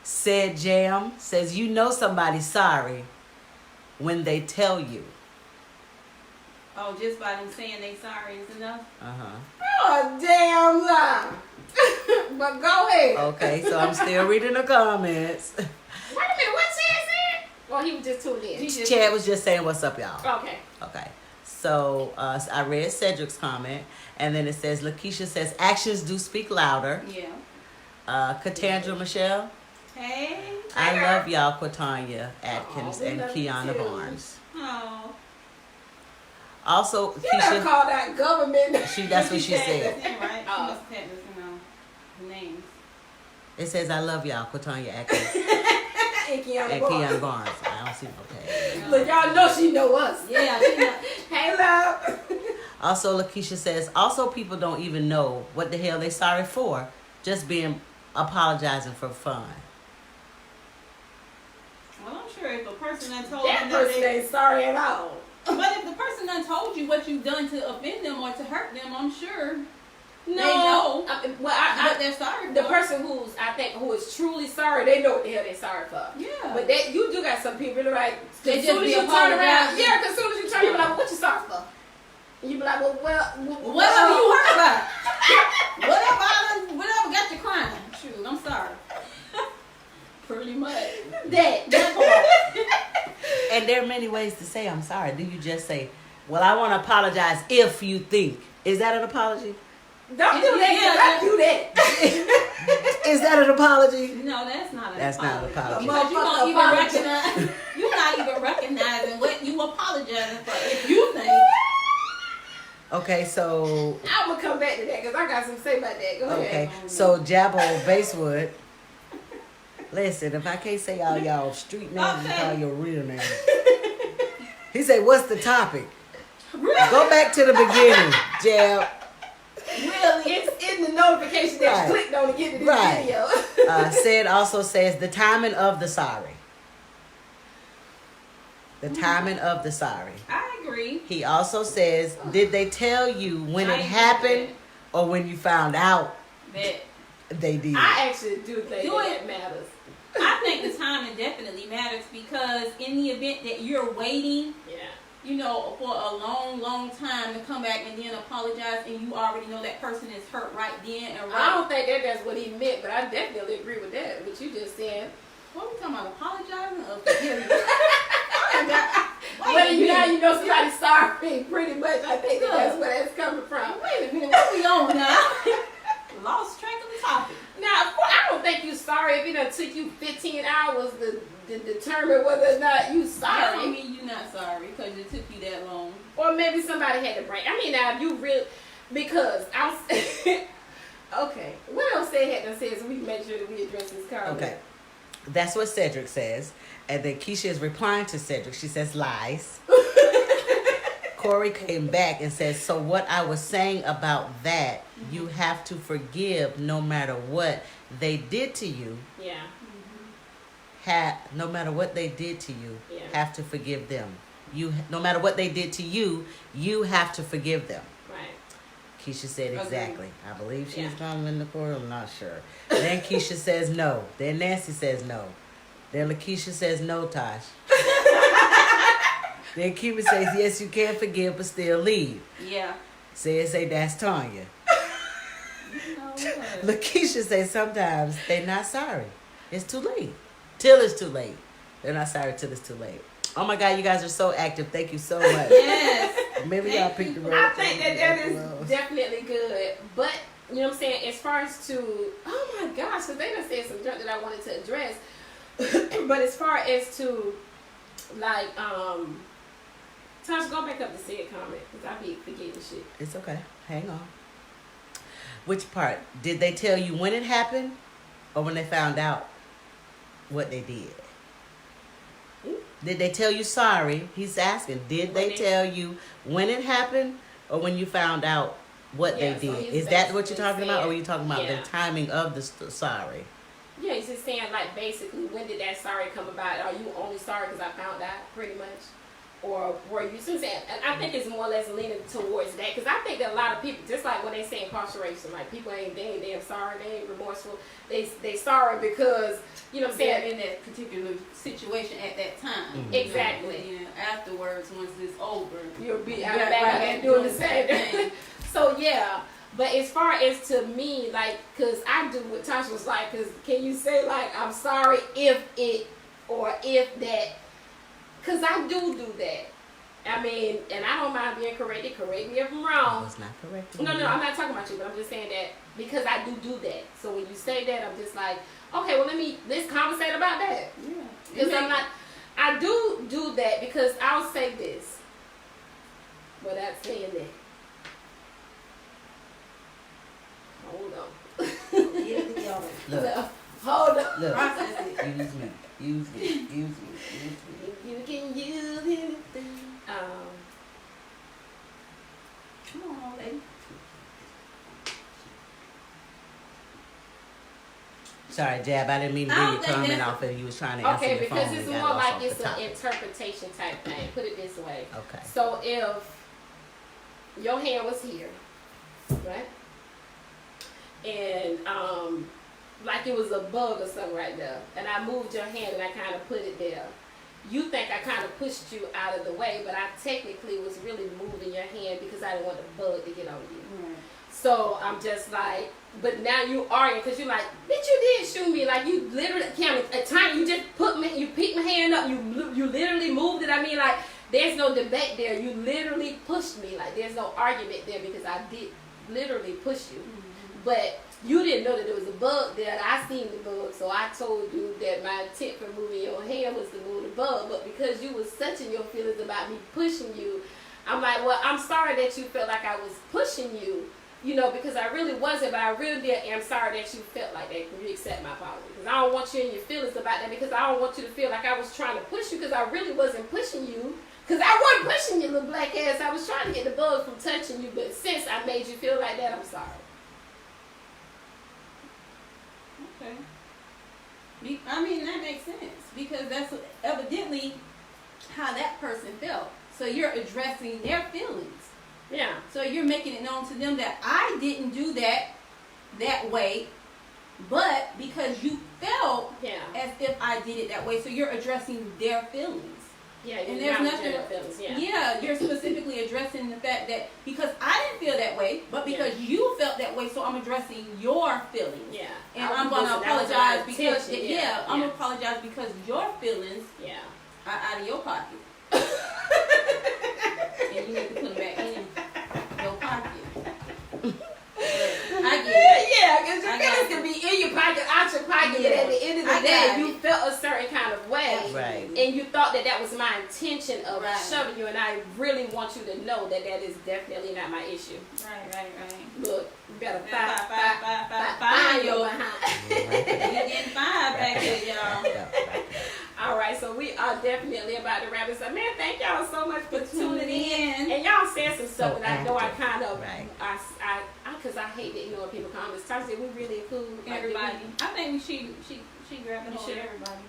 Said Jam says, you know somebody's sorry when they tell you. Oh, just by them saying they sorry is enough? Oh, damn lie. But go ahead. Okay, so I'm still reading the comments. Wait a minute, what Chad said? Well, he was just tuned in. Chad was just saying, what's up, y'all? Okay. Okay. So I read Cedric's comment, and then it says, Lakeisha says, actions do speak louder. Yeah. Katandra Michelle. Hey. I love y'all, Quatanya Atkins and Kiana too. Barnes. Oh. Also, You never Keisha, call that government. that's what she said. That's right. She must have the names. It says, I love y'all, Quatanya Atkins And and Kiana Barnes. I don't see okay. Look, y'all know she know us. Yeah, she know. Hey, love. Also, Lakeisha says, also people don't even know what the hell they sorry for. Just being apologizing for fun? Well, I'm sure if a person done told That you person ain't sorry at all. but if the person done told you what you've done to offend them or to hurt them, I'm sure No, they know well, what they're sorry for. the person who is truly sorry, they know what the hell they're sorry for. Yeah. But that you do got some people that are like, They as just soon as be you turn around, apologizing. yeah, because as soon as you turn, you be like, what you sorry for? And you be like, whatever you hurt about. whatever got you crying. Shoot, I'm sorry. Pretty much. that part. And there are many ways to say I'm sorry. Do you just say, well, I want to apologize if you think? Is that an apology? Don't do that. Don't do that. Is that an apology? No, that's not an That's apology. not an apology. Because you don't even recognize. You're not even recognizing what you apologizing for. If you think. Okay, so I'm gonna come back to that because I got something to say about that. Go okay, ahead. so Jabbo Basewood. Listen, if I can't say all y'all street names, you Okay. call your real name. He said, "What's the topic?" Go back to the beginning, Jab. Really, it's in the notification that Right. you clicked on to get to this Right. video. Said also says the timing of the sorry. The timing of the sorry. I agree. He also says, did they tell you when I it agree happened with or when you found out that. they did? I actually do think Do that it. matters. I think the timing definitely matters because in the event that you're waiting, Yeah. you know, for a long, long time to come back and then apologize, and you already know that person is hurt right then and I right. don't think that's what he meant, but I definitely agree with that. What you just said. What are we talking about? Apologizing or forgiving? Whether you know somebody's sorry, pretty much. I think that's where that's coming from. Wait a minute, what we on now? Lost track of the topic. Now, of course, I don't think you sorry if it done took you 15 hours to determine whether or not you I don't sorry. mean you're not sorry because it took you that long. Or maybe somebody had to break. I mean, now, if you really, because I'm, okay, what else they had to say so we can make sure that we address this comment? Okay. That's what Cedric says. And then Keisha is replying to Cedric. She says lies. Corey came back and said, so what I was saying about that, you have to forgive no matter what they did to you. Yeah. No matter what they did to you, Yeah. have to forgive them. No matter what they did to you, you have to forgive them. Right. Keisha said exactly. I believe she's Yeah. calling in the court. I'm not sure. Then Keisha says no. Then Nancy says no. Then LaKeisha says no, Tosh. Then Kiva says yes, you can forgive but still leave. Yeah. Say that's Tanya. You know what? LaKeisha says sometimes they're not sorry. It's too late. Till it's too late. They're not sorry till it's too late. Oh my God, you guys are so active. Thank you so much. Yes. Maybe y'all picked the road. I think that is definitely good. But, you know what I'm saying, as far as to, oh my gosh, because they done said some junk that I wanted to address. But as far as to, like, Tosh, go back up to see a comment, because I be forgetting shit. It's okay. Hang on. Which part? Did they tell you when it happened or when they found out what they did? Did they tell you sorry? He's asking. Did they tell you when it happened or when you found out what Yeah, they so did? he's Is that what you're basically talking about, or are saying- you talking about yeah. the timing of the sorry? Yeah, he's just saying, like, basically, when did that sorry come about? Are you only sorry because I found out, pretty much? Or were you, so saying, and I think it's more or less leaning towards that, because I think that a lot of people, just like when they say incarceration, like, people they ain't damn sorry, they ain't remorseful, they sorry because, you know what I'm They're saying? in that particular situation at that time. Mhm. Exactly. You know, afterwards, once it's over, You'll be you're out back right there doing the same thing. So, yeah. But as far as to me, like, because I do what Tasha was like, because can you say, like, I'm sorry if it, or if that, because I do that. I mean, and I don't mind being corrected. Correct me if I'm I wrong. was not correct. No, I'm not talking about you, but I'm just saying that because I do that. So when you say that, I'm just like, okay, well, let's conversate about that. yeah. Because I do that because I'll say this without saying that. Hold on. Get it together. Look, Hold on. look. Process it. Use me. Use me. Use me. Use me. You can use anything. Come on, lady. Sorry, Jab, I didn't mean to I give don't you think comment that's- off of you was trying to answer Okay, your because phone. it's and got more lost like off it's the an topic. interpretation type thing. Put it this way. Okay. So if your hand was here, right? And like it was a bug or something right there, and I moved your hand and I kind of put it there. You think I kind of pushed you out of the way, but I technically was really moving your hand because I didn't want the bug to get on you. Right. So I'm just like, but now you arguing because you're like, bitch, you did shoot me. Like you literally, at time you just you picked my hand up, you literally moved it. I mean, like there's no debate there. You literally pushed me. Like there's no argument there because I did literally push you. But you didn't know that there was a bug there. I seen the bug, so I told you that my intent for moving your hand was to move the bug. But because you was such in your feelings about me pushing you, I'm like, well, I'm sorry that you felt like I was pushing you, you know, because I really wasn't. But I really am sorry that you felt like that. Can you accept my apology? Because I don't want you in your feelings about that, because I don't want you to feel like I was trying to push you, because I really wasn't pushing you. Because I wasn't pushing you, little black ass. I was trying to get the bug from touching you. But since I made you feel like that, I'm sorry. Okay. I mean, that makes sense because that's evidently how that person felt. So you're addressing their feelings. Yeah. So you're making it known to them that I didn't do that way, but because you felt as if I did it that way, so you're addressing their feelings. Yeah, and there's nothing. Feelings, you're specifically addressing the fact that because I didn't feel that way, but because you felt that way, so I'm addressing your feelings. Yeah, and I'm gonna apologize because I'm gonna apologize because your feelings are out of your pocket, and you need to put them back in your pocket. I get it. Yeah, because your feelings can be in your pocket, out your pocket, but at the end of the day, you felt a certain kind of way, Right. and you thought that was my intention of shoving you, and I really want you to know that that is definitely not my issue. Right. Look, you better find your behind. You getting fired back here, y'all. All right, so we are definitely about to wrap this up. Man, thank y'all so much for tuning in. And y'all said some stuff that I know I kind of, because I hate to ignore people comments. Tasha, we really include everybody. I think she grabbed the whole everybody.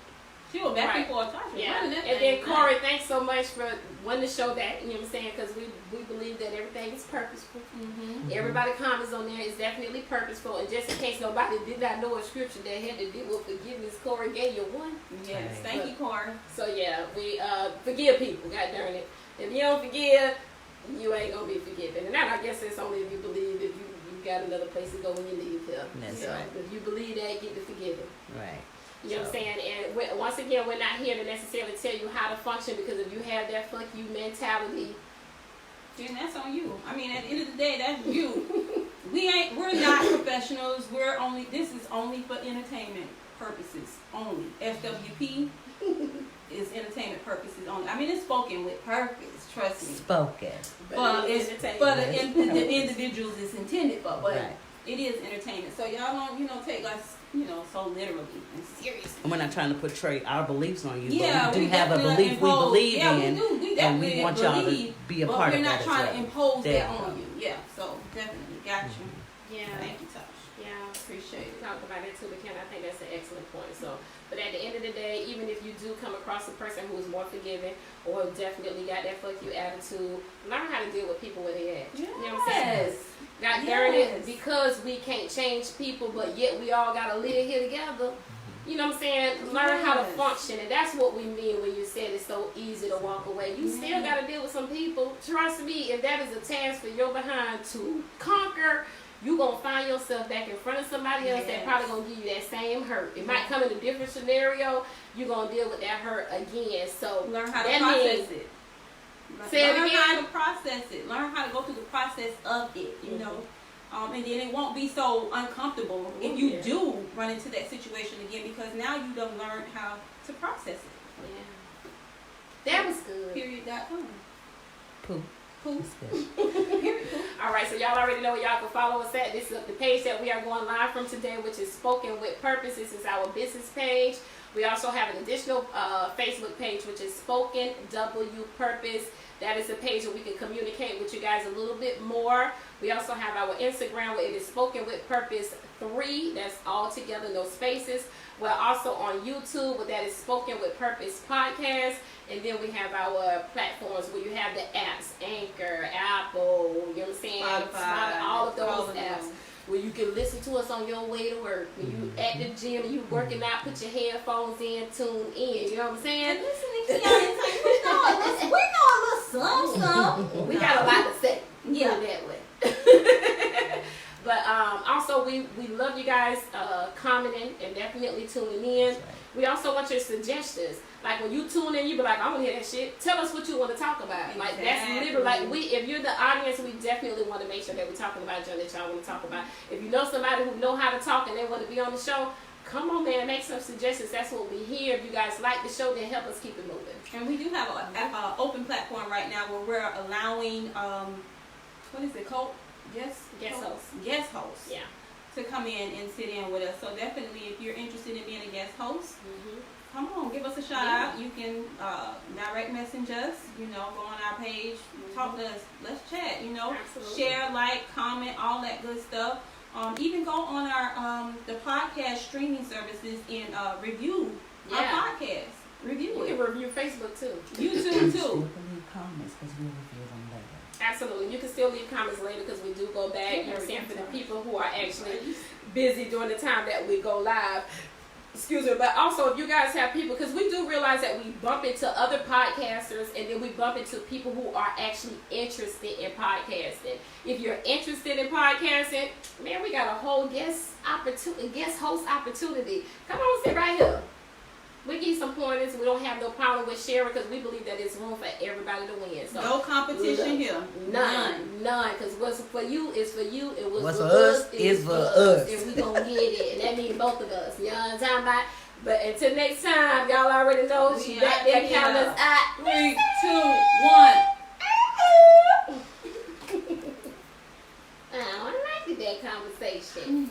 She was back and forth. Yeah. And then Corey, thanks so much for wanting to show that. You know what I'm saying? Because we believe that everything is purposeful. Mm-hmm. Everybody comments on there is definitely purposeful. And just in case nobody did not know a scripture that had to deal with forgiveness, Corey gave you one. Yes, thank you, Corey. So yeah, we forgive people. God darn it. If you don't forgive, you ain't gonna be forgiven. And that I guess it's only if you believe if you got another place to go when you leave here. That's right. If you believe that, get to forgiving. Right. You know what I'm saying? And once again, we're not here to necessarily tell you how to function, because if you have that fuck you mentality, then that's on you. I mean, at the end of the day, that's you. We're not professionals. This is only for entertainment purposes only. SWP is entertainment purposes only. I mean, it's spoken with purpose, trust me. Spoken. But it's for the individuals it's intended for, but it is entertainment. So y'all don't, take us, so literally and seriously. And we're not trying to portray our beliefs on you, yeah, but we do have a belief we believe in, and we want y'all to be a part of that. But we're not trying to impose that on you. Yeah, so definitely got you. Yeah. Thank you, Tosh. Yeah, appreciate it. Talk about it too, but I think that's an excellent point. So, but at the end of the day, even if you do come across a person who is more forgiving or definitely got that fuck you attitude, learn how to deal with people where they at. Yes. You know what I'm saying? God darn it, because we can't change people, but yet we all gotta live here together. You know what I'm saying? Learn how to function, and that's what we mean when you said it's so easy to walk away. You still gotta deal with some people. Trust me, if that is a task for your behind to conquer, you're going to find yourself back in front of somebody else that probably going to give you that same hurt. It might come in a different scenario. You're going to deal with that hurt again. So learn how to process it. Learn how to process it. Learn how to go through the process of it, you know. And then it won't be so uncomfortable if you do run into that situation again, because now you done learned how to process it. Yeah. That was good. Period.com. Pooh. All right, so y'all already know where y'all can follow us at. This is the page that we are going live from today, which is Spoken with Purpose. This is our business page. We also have an additional Facebook page, which is Spoken W Purpose. That is a page where we can communicate with you guys a little bit more. We also have our Instagram, where it is Spoken with Purpose 3. That's all together, no spaces. We're also on YouTube, where that is Spoken with Purpose Podcast. And then we have our platforms where you have the apps, Anchor, Apple, you know what I'm saying? Spotify, all of those apps. Where you can listen to us on your way to work. When you at the gym and you working out, put your headphones in, tune in. You know what I'm saying? Listening to y'all, we know a little some. We got a lot to say. Yeah. Put it that way. But also, we love you guys commenting and definitely tuning in. Right. We also want your suggestions. Like when you tune in, you be like, I want to hear that shit. Tell us what you want to talk about. Exactly. Like that's literally like if you're the audience, we definitely want to make sure that we're talking about something that y'all want to talk about. If you know somebody who know how to talk and they want to be on the show, come on, man, make some suggestions. That's what we hear. If you guys like the show, then help us keep it moving. And we do have an open platform right now where we're allowing, what is it called? Guest hosts. Guest hosts. Yeah. To come in and sit in with us. So definitely, if you're interested in being a guest host, come on, give us a shout out. You can direct message us, you know, go on our page, talk to us, let's chat, you know. Absolutely. Share, like, comment, all that good stuff. Even go on our the podcast streaming services and review our podcast. Review You it. can review Facebook too. YouTube too. Still can leave comments because we'll review them later. Absolutely. You can still leave comments later because we do go back. You know what I'm saying? For the people who are actually busy during the time that we go live. Excuse me. But also, if you guys have people, because we do realize that we bump into other podcasters and then we bump into people who are actually interested in podcasting. If you're interested in podcasting, man, we got a whole guest host opportunity. Come on, sit right here. We give you some pointers. We don't have no problem with sharing because we believe that there's room for everybody to win. So No competition here. None. Because what's for you is for you, and what's for for us us is for us. And we gonna get it, and that means both of us. You know what I'm talking about? But until next time, y'all already know she back there counting us out. 3, 2, 1. I don't like that conversation.